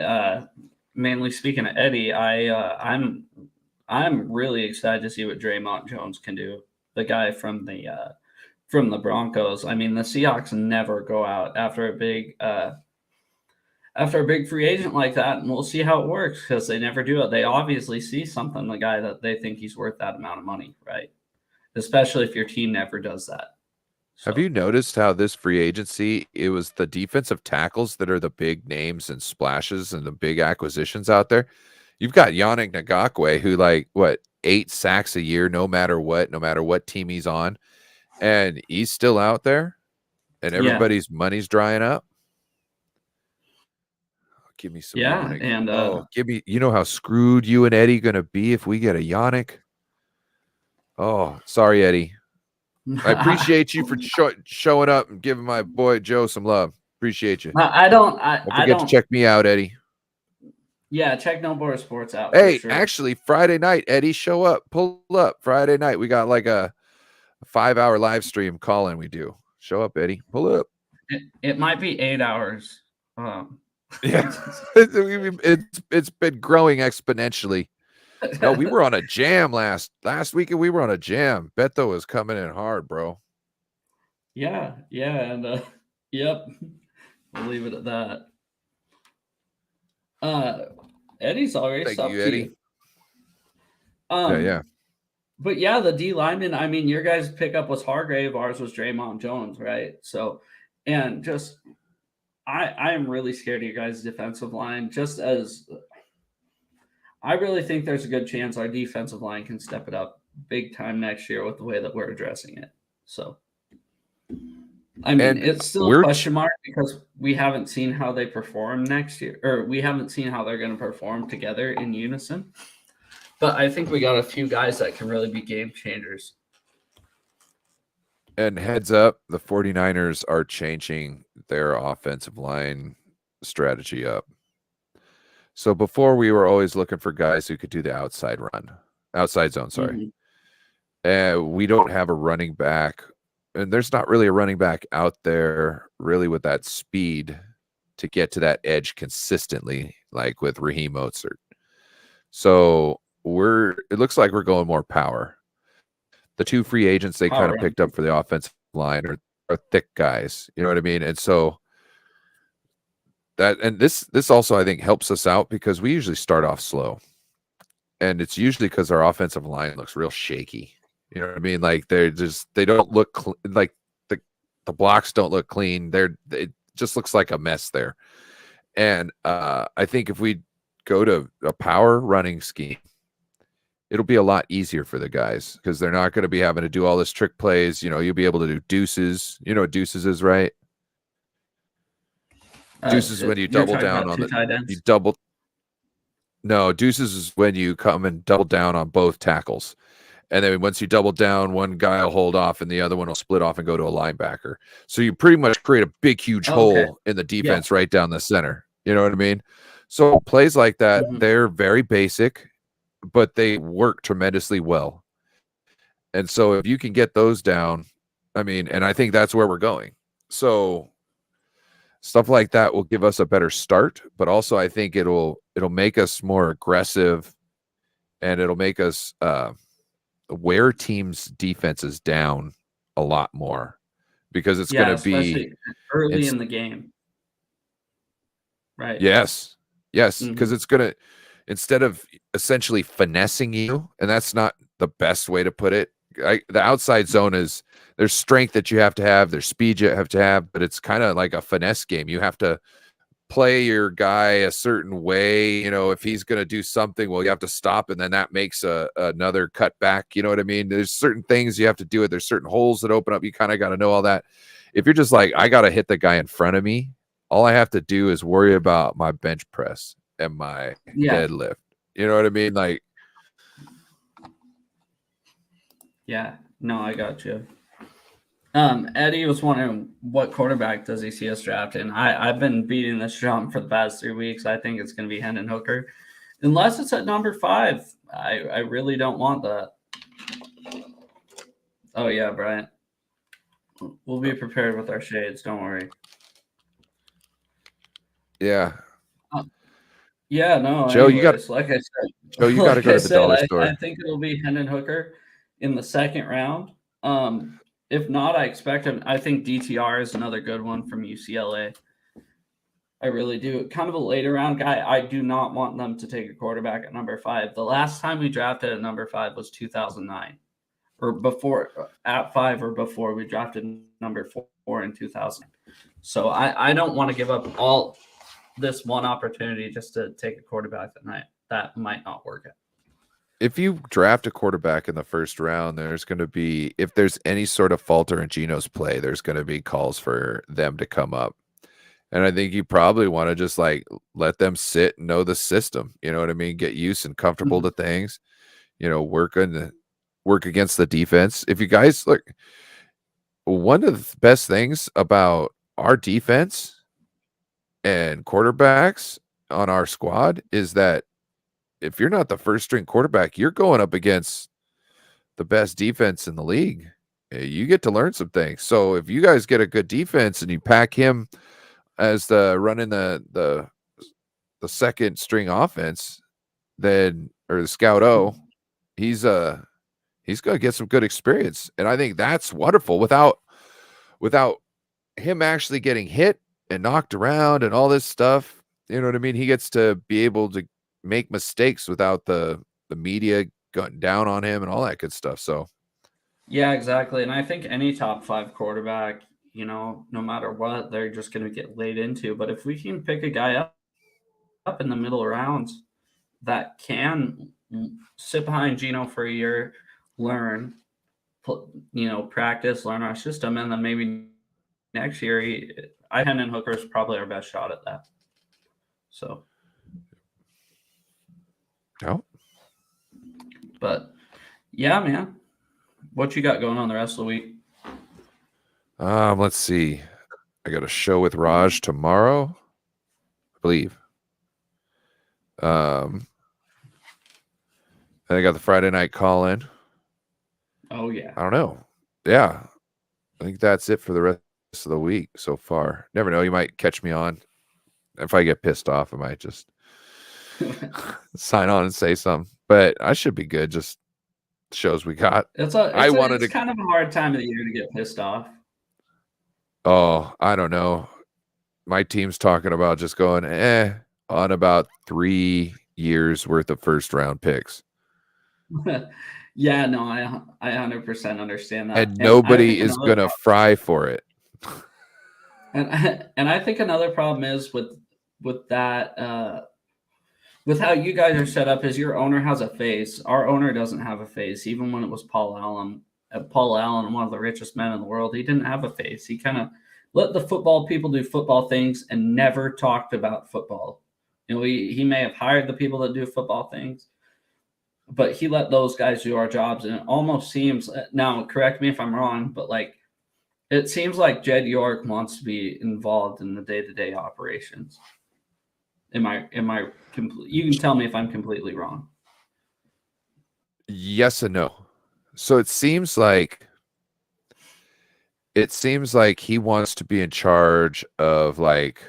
mainly speaking of Eddie, I'm really excited to see what Draymond Jones can do. The guy from the Broncos. I mean, the Seahawks never go out after a big free agent like that, and we'll see how it works because they never do it. They obviously see something in the guy that they think he's worth that amount of money, right? Especially if your team never does that. So. Have you noticed how this free agency, it was the defensive tackles that are the big names and splashes and the big acquisitions out there? You've got Yannick Ngakoue, who 8 sacks a year, no matter what team he's on. And he's still out there, and everybody's money's drying up. Give me some Yannick. And give me. You know how screwed you and Eddie gonna be if we get a Yannick. Oh, sorry, Eddie. I appreciate you for showing up and giving my boy Joe some love. Appreciate you. Don't forget to check me out, Eddie. Yeah, check No Border Sports out. Hey, actually, Friday night, Eddie, show up, pull up. Friday night, we got like a 5-hour live stream call-in. We do. Show up, Eddie. Pull up. It might be 8 hours. Yeah, it's been growing exponentially. No, we were on a jam last weekend. We were on a jam. Beto is coming in hard, bro. Yeah, and yep, we'll leave it at that. Eddie's already. Thank you, Eddie. Yeah. But yeah, the D lineman. I mean, your guys' pickup was Hargrave. Ours was Draymond Jones, right? So, and just, I am really scared of your guys' defensive line. Just as I really think there's a good chance our defensive line can step it up big time next year with the way that we're addressing it. So, I mean, it's still a question mark because we haven't seen how they perform next year, or we haven't seen how they're going to perform together in unison. But I think we got a few guys that can really be game changers. And heads up, the 49ers are changing their offensive line strategy up. So before we were always looking for guys who could do the outside zone, sorry. And we don't have a running back, and there's not really a running back out there really with that speed to get to that edge consistently, like with Raheem Mostert. So it looks like we're going more power. The 2 free agents they kind of picked up for the offensive line are thick guys. You know what I mean? And so this also, I think, helps us out because we usually start off slow. And it's usually because our offensive line looks real shaky. You know what I mean? Like they don't look like the blocks don't look clean. It just looks like a mess there. And I think if we go to a power running scheme, it'll be a lot easier for the guys because they're not going to be having to do all this trick plays. You'll be able to do deuces. You know what deuces is, right? Deuces is when you double down on No, deuces is when you come and double down on both tackles. And then once you double down, one guy will hold off and the other one will split off and go to a linebacker. So you pretty much create a big, huge hole in the defense right down the center. You know what I mean? So plays like that, they're very basic, but they work tremendously well. And so if you can get those down, I mean, and I think that's where we're going. So stuff like that will give us a better start, but also I think it'll make us more aggressive, and it'll make us wear teams' defenses down a lot more, because it's going to be early in the game. Right. Yes, because it's going to, instead of essentially finessing you, and that's not the best way to put it. The outside zone is, there's strength that you have to have, there's speed you have to have, but it's kind of like a finesse game. You have to play your guy a certain way. You know, if he's going to do something, well, you have to stop, and then that makes another cutback. You know what I mean? There's certain things you have to do it. There's certain holes that open up. You kind of got to know all that. If you're just like, I got to hit the guy in front of me, all I have to do is worry about my bench press and my deadlift. You know what I mean? Like, yeah, no, I got you. Eddie was wondering, what quarterback does he see us drafting? I've been beating this drum for the past 3 weeks. I think it's going to be Hendon Hooker, unless it's at number 5. I really don't want that. Oh yeah, Brian. We'll be prepared with our shades. Don't worry. Yeah. Yeah, no. Joe, anyways, like I said, Joe, you got to go to the dollar store. I think it'll be Hendon Hooker in the second round. If not, I expect him. I think DTR is another good one from UCLA. I really do. Kind of a later round guy. I do not want them to take a quarterback at number 5. The last time we drafted at number 5 was 2009, or before, at 5 or before we drafted number 4 in 2000. So I don't want to give up all this one opportunity just to take a quarterback that might not work out. If you draft a quarterback in the first round, there's going to be, if there's any sort of falter in Geno's play, there's going to be calls for them to come up. And I think you probably want to just like let them sit and know the system. You know what I mean? Get used and comfortable to things. You know, work against the defense. If you guys look, one of the best things about our defense and quarterbacks on our squad is that if you're not the first string quarterback, you're going up against the best defense in the league. You get to learn some things. So if you guys get a good defense and you pack him as running the second string offense, then, or the scout O, he's going to get some good experience. And I think that's wonderful without him actually getting hit and knocked around and all this stuff. You know what I mean? He gets to be able to make mistakes without the media going down on him and all that good stuff. So yeah, exactly. And I think any top 5 quarterback, you know, no matter what, they're just going to get laid into. But if we can pick a guy up in the middle rounds that can sit behind Geno for a year, learn, you know, practice, learn our system, and then maybe next year, Hendon Hooker is probably our best shot at that. So, oh, but yeah, man, what you got going on the rest of the week? Let's see. I got a show with Raj tomorrow, I believe. And I got the Friday night call in. Oh yeah. I don't know. Yeah, I think that's it for the rest of the week so far. Never know. You might catch me on. If I get pissed off, I might just sign on and say something. But I should be good. Just shows we got. It's kind of a hard time of the year to get pissed off. Oh, I don't know. My team's talking about just going on about 3 years worth of first round picks. Yeah, no, I 100% understand that. And nobody is going to fry for it. And I think another problem is with that, with how you guys are set up, is your owner has a face. Our owner doesn't have a face. Even when it was Paul Allen, one of the richest men in the world, he didn't have a face. He kind of let the football people do football things and never talked about football. You know, he may have hired the people that do football things, but he let those guys do our jobs, and it almost seems, now correct me if I'm wrong, but like it seems like Jed York wants to be involved in the day-to-day operations. Am I complete? You can tell me if I'm completely wrong. Yes and no. So it seems like he wants to be in charge of, like,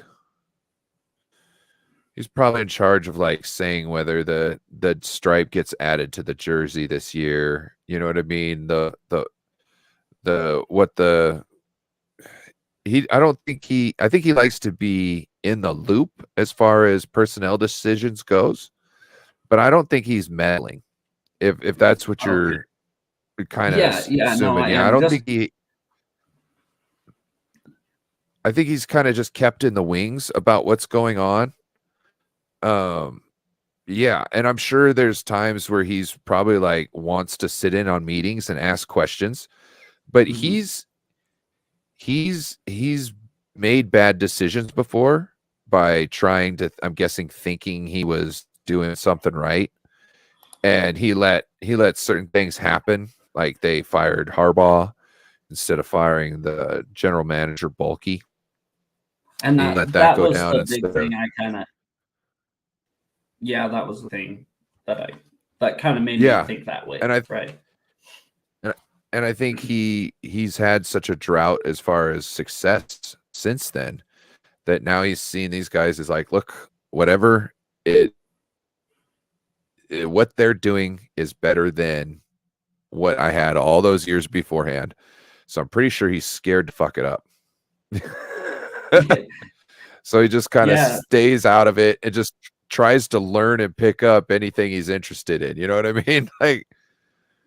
he's probably in charge of like saying whether the stripe gets added to the jersey this year. You know what I mean? I think he likes to be in the loop as far as personnel decisions goes, but I don't think he's meddling. If that's what Okay. you're kind of Yeah, no, assuming. I Yeah, I am don't just. think I think he's kind of just kept in the wings about what's going on. Yeah, and I'm sure there's times where he's probably like wants to sit in on meetings and ask questions, but Mhm. he's made bad decisions before by trying to, I'm guessing, thinking he was doing something right, and he let certain things happen, like they fired Harbaugh instead of firing the general manager Bulky. And He let that that go was down the big instead of thing. I kind of, yeah, that was the thing that kind of made me yeah, think that way, and I right? and and I think he's had such a drought as far as success since then that now he's seeing these guys as like, look, whatever what they're doing is better than what I had all those years beforehand. So I'm pretty sure he's scared to fuck it up. So he just kind of Yeah. stays out of it and just tries to learn and pick up anything he's interested in. You know what I mean? Like,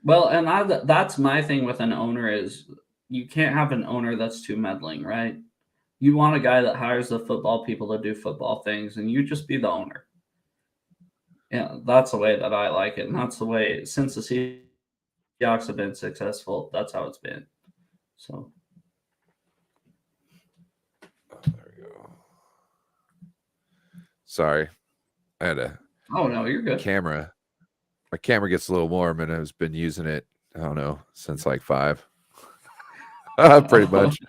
Well, and that's my thing with an owner is you can't have an owner that's too meddling, right? You want a guy that hires the football people to do football things, and you just be the owner. Yeah, that's the way that I like it, and that's the way since the Seahawks have been successful. That's how it's been. So there we go. Sorry, I had a oh no, you're good. camera. My camera gets a little warm, and I've been using it, I don't know, since like 5. Pretty much.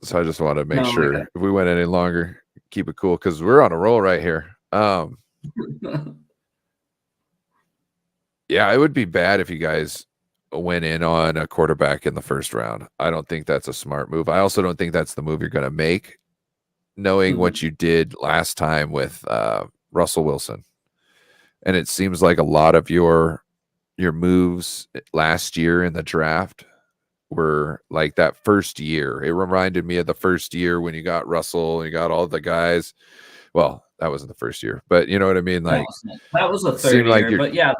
So I just want to make No, I sure if we went any longer, keep it cool because we're on a roll right here. got Yeah, it would be bad if you guys went in on a quarterback in the first round. I don't think that's a smart move. I also don't think that's the move you're going to make, knowing what you did last time with Russell Wilson. And it seems like a lot of your moves last year in the draft were like that first year. It reminded me of the first year when you got Russell and you got all the guys. Well, that wasn't the first year, but you know what I mean? Like, that was the it seemed third like year, but yeah,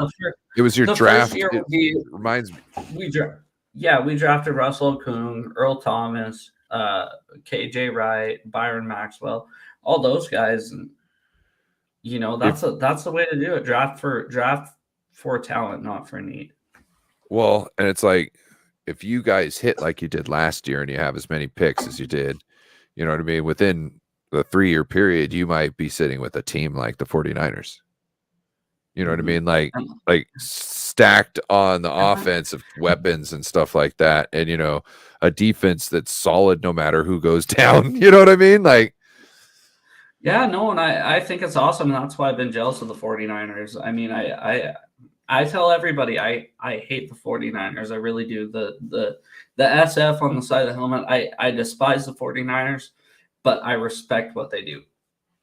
it was your the draft. first year It would be reminds me. we drafted Russell Okung, Earl Thomas, KJ Wright, Byron Maxwell, all those guys, and that's the way to do it. Draft for talent, not for need. Well, and it's like if you guys hit like you did last year and you have as many picks as you did, you know what I mean? Within the 3-year period, you might be sitting with a team like the 49ers. You know what I mean? Like stacked on the offensive weapons and stuff like that. And, a defense that's solid no matter who goes down. You know what I mean? Like, yeah, no, and I think it's awesome. And that's why I've been jealous of the 49ers. I mean, I tell everybody I hate the 49ers. I really do. The SF on the side of the helmet, I despise the 49ers, but I respect what they do.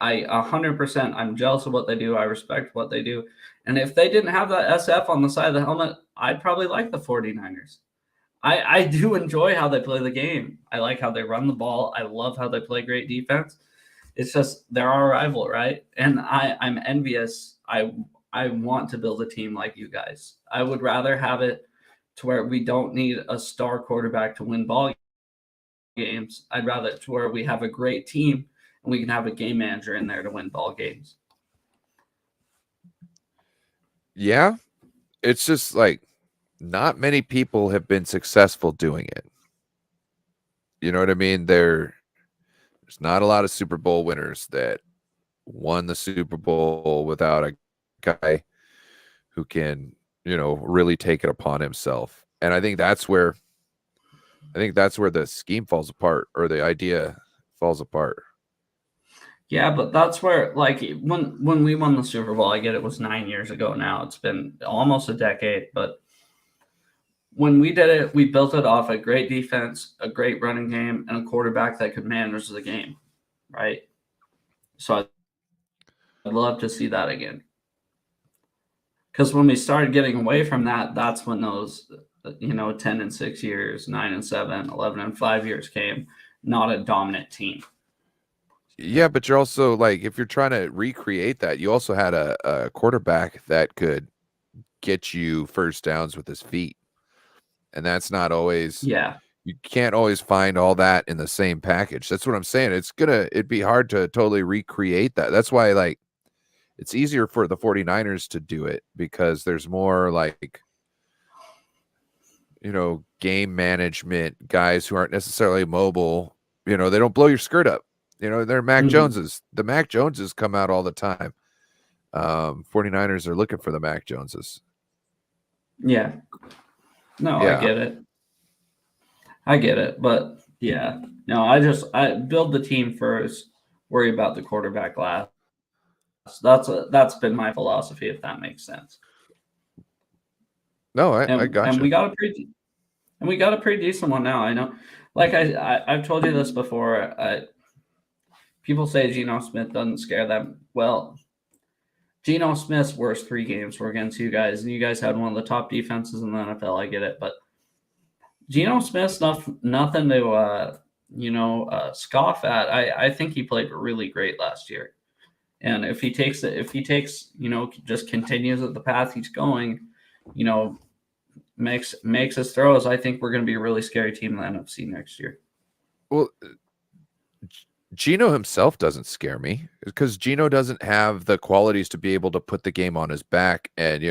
100%, I'm jealous of what they do. I respect what they do. And if they didn't have that SF on the side of the helmet, I'd probably like the 49ers. I do enjoy how they play the game. I like how they run the ball. I love how they play great defense. It's just they're our rival, right? And I'm envious. I want to build a team like you guys. I would rather have it to where we don't need a star quarterback to win ball games. I'd rather to where we have a great team and we can have a game manager in there to win ball games. yeah, it's just like not many people have been successful doing it. You know what I mean? There's not a lot of Super Bowl winners that won the Super Bowl without a guy who can, really take it upon himself. And I think that's where the scheme falls apart, or the idea falls apart. Yeah, but that's where, like, when we won the Super Bowl, I get it was 9 years ago now. It's been almost a decade, but when we did it, we built it off a great defense, a great running game, and a quarterback that could manage the game, right? So I'd love to see that again. Because when we started getting away from that, that's when those, 10-6 years, 9-7, 11-5 years came. Not a dominant team. Yeah, but you're also, like, if you're trying to recreate that, you also had a quarterback that could get you first downs with his feet. And that's not always, you can't always find all that in the same package. That's what I'm saying. It'd be hard to totally recreate that. That's why, like, it's easier for the 49ers to do it, because there's more, like, game management guys who aren't necessarily mobile. They don't blow your skirt up. They're Mac Joneses. The Mac Joneses come out all the time. 49ers are looking for the Mac Joneses. Yeah. No, yeah. I get it. But yeah, no, I build the team first, worry about the quarterback last. That's been my philosophy, if that makes sense. No, I got you. And we got a pretty decent one now. I know, like I've told you this before. People say Geno Smith doesn't scare them. Well, Geno Smith's worst 3 games were against you guys, and you guys had one of the top defenses in the NFL. I get it, but Geno Smith's nothing to scoff at. I think he played really great last year, and if he takes just continues at the path he's going, makes his throws, I think we're going to be a really scary team in the NFC next year. Well, Geno himself doesn't scare me, because Geno doesn't have the qualities to be able to put the game on his back and,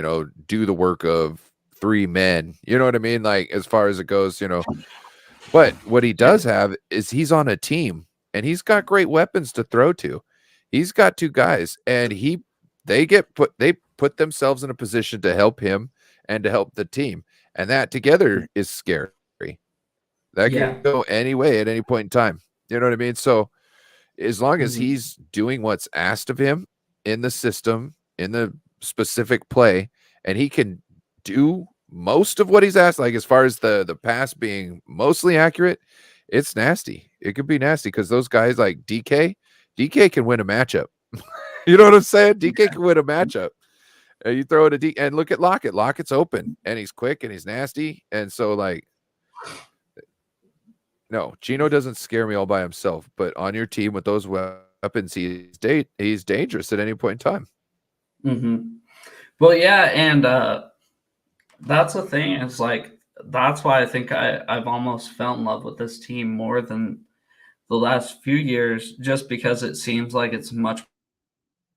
do the work of 3 men. You know what I mean? Like, as far as it goes, but what he does have is he's on a team, and he's got great weapons to throw to. He's got 2 guys, and they put themselves in a position to help him and to help the team. And that together is scary. That can go any way at any point in time. You know what I mean? So as long as he's doing what's asked of him in the system, in the specific play, and he can do most of what he's asked, like as far as the pass being mostly accurate, it's nasty. It could be nasty, because those guys like DK can win a matchup. You know what I'm saying? DK can win a matchup. You throw it and look at Lockett. Lockett's open, and he's quick, and he's nasty. And so, like, no, Geno doesn't scare me all by himself, but on your team with those weapons, he's dangerous at any point in time. Well, yeah, and that's the thing. Is like, that's why I think I've almost fell in love with this team more than the last few years, just because it seems like it's much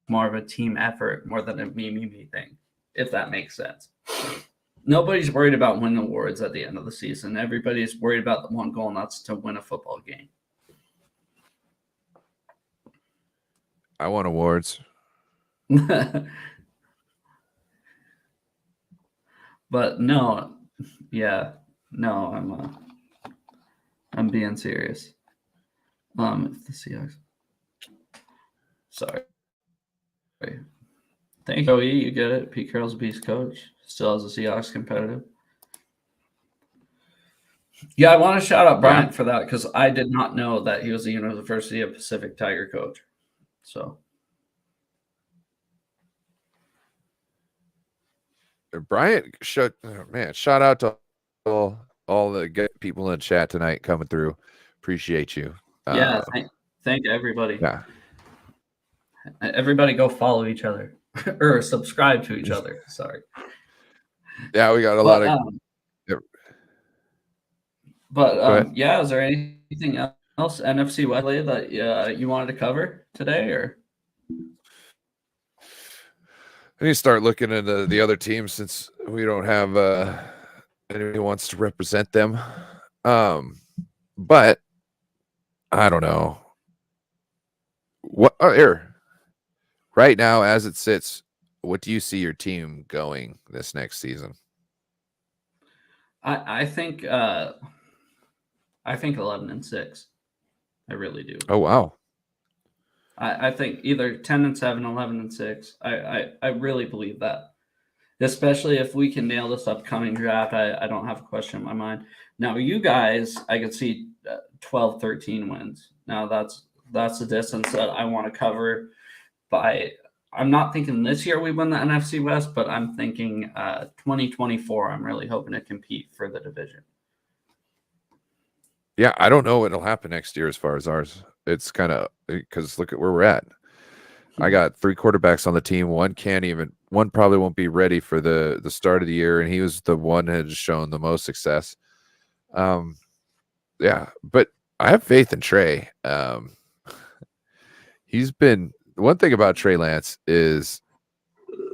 more of a team effort more than a me thing, if that makes sense. Nobody's worried about winning awards at the end of the season. Everybody's worried about the one goal, and that's to win a football game. I want awards. But no, I'm being serious. If the Seahawks. Sorry. Thank you, OE. You get it. Pete Carroll's a beast coach. Still has the Seahawks competitive. Yeah, I want to shout out Bryant for that, because I did not know that he was the University of Pacific Tiger coach. So, Bryant, shout out to all the good people in the chat tonight coming through. Appreciate you. Yeah, thank everybody. Yeah. Everybody go follow each other or subscribe to each other. Sorry. Yeah, we got a lot of. Yeah, is there anything else NFC West that you wanted to cover today, or? I need to start looking into the other teams, since we don't have anyone who wants to represent them. But I don't know. What here right now, as it sits, what do you see your team going this next season? I think 11-6. I really do. Oh wow. I think either 10-7, 11-6. I really believe that. Especially if we can nail this upcoming draft, I don't have a question in my mind. Now, you guys, I could see 12, 13 wins. Now, that's the distance that I want to cover by. I'm not thinking this year we win the NFC West, but I'm thinking 2024. I'm really hoping to compete for the division. Yeah, I don't know what'll happen next year as far as ours. It's kind of because look at where we're at. I got 3 quarterbacks on the team. One probably won't be ready for the start of the year, and he was the one that has shown the most success. Yeah, but I have faith in Trey. He's been one thing about Trey Lance is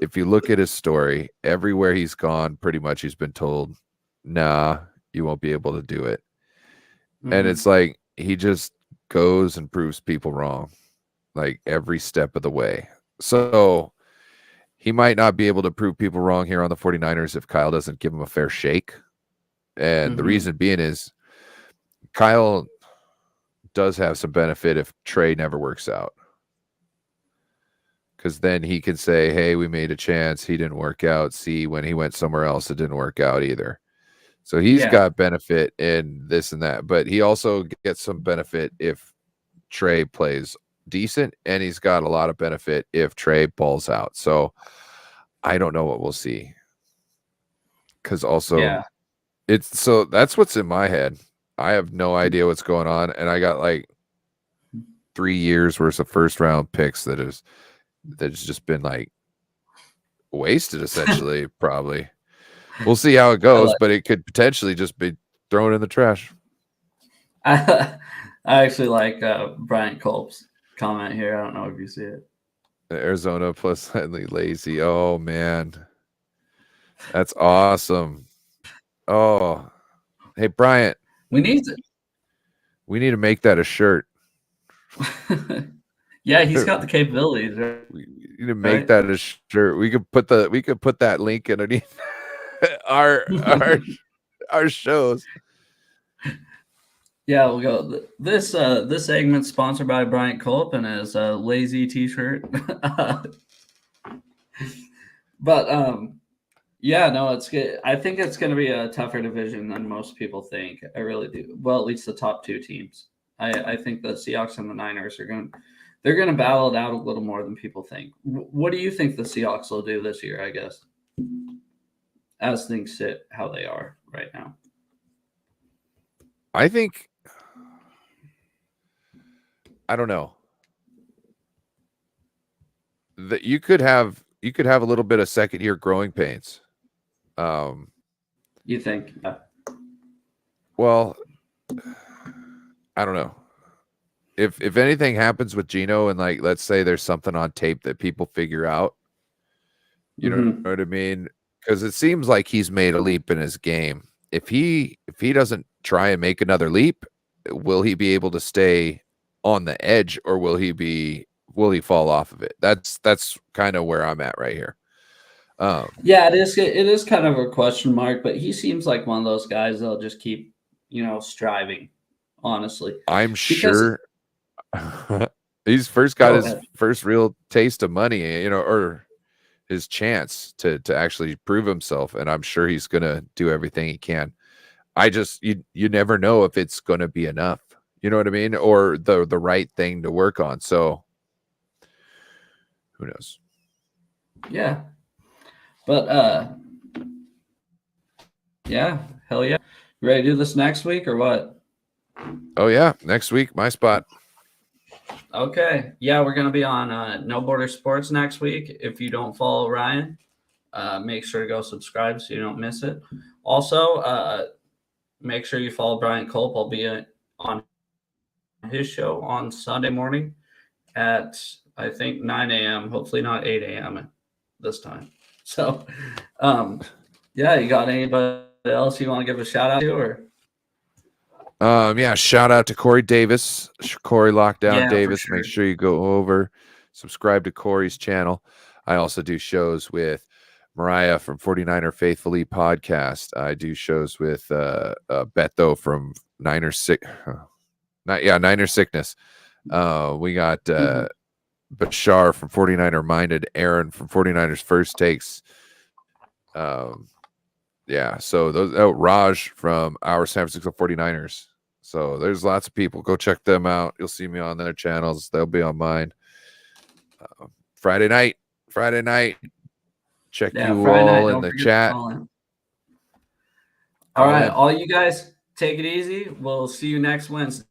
if you look at his story, everywhere he's gone, pretty much he's been told, nah, you won't be able to do it. And it's like he just goes and proves people wrong, like every step of the way. So he might not be able to prove people wrong here on the 49ers if Kyle doesn't give him a fair shake. And the reason being is Kyle does have some benefit if Trey never works out. Because then he can say, hey, we made a chance. He didn't work out. See, when he went somewhere else, it didn't work out either. So he's got benefit in this and that. But he also gets some benefit if Trey plays decent. And he's got a lot of benefit if Trey balls out. So I don't know what we'll see. Because also, so that's what's in my head. I have no idea what's going on. And I got like 3 years worth of first round picks that's just been like wasted essentially. Probably we'll see how it goes, but it could potentially just be thrown in the trash. I actually like Bryant Culp's comment here. I don't know if you see it. Arizona plus slightly lazy. Oh man, that's awesome. Oh, hey Bryant, we need to make that a shirt. Yeah, he's got the capabilities. Right? We need to make that a shirt. We could put that link underneath our shows. Yeah, we'll go. This segment's sponsored by Bryant Culp and his lazy T-shirt. But yeah, no, it's good. I think it's going to be a tougher division than most people think. I really do. Well, at least the top 2 teams. I think the Seahawks and the Niners are going to battle it out a little more than people think. What do you think the Seahawks will do this year, I guess, as things sit how they are right now? I think, I don't know, that you could have a little bit of second year growing pains. You think? Yeah. Well, I don't know. If anything happens with Geno and like let's say there's something on tape that people figure out, you know what I mean? Because it seems like he's made a leap in his game. If he doesn't try and make another leap, will he be able to stay on the edge or will he fall off of it? That's kind of where I'm at right here. Yeah, it is kind of a question mark, but he seems like one of those guys that'll just keep, striving, honestly. I'm sure he's got his first real taste of money, or his chance to actually prove himself. And I'm sure he's going to do everything he can. You never know if it's going to be enough, you know what I mean? Or the right thing to work on. So who knows? Yeah. But, yeah, hell yeah. You ready to do this next week or what? Oh yeah. Next week, my spot. Okay. Yeah, we're going to be on No Border Sports next week. If you don't follow Ryan, make sure to go subscribe so you don't miss it. Also, make sure you follow Bryant Culp. I'll be on his show on Sunday morning at, I think, 9 a.m., hopefully not 8 a.m. this time. So, yeah, you got anybody else you want to give a shout out to? Or yeah, shout out to Corey Davis, Corey Lockdown Davis. Sure. Make sure you go over, subscribe to Corey's channel. I also do shows with Mariah from 49er Faithfully podcast. I do shows with Beto from Niner Sickness. We got Bashar from 49er Minded, Aaron from 49ers First Takes. Yeah, so those Raj from our San Francisco 49ers. So there's lots of people. Go check them out. You'll see me on their channels. They'll be on mine. Friday night. Check you Friday all night, in the chat. All right, all you guys, take it easy. We'll see you next Wednesday.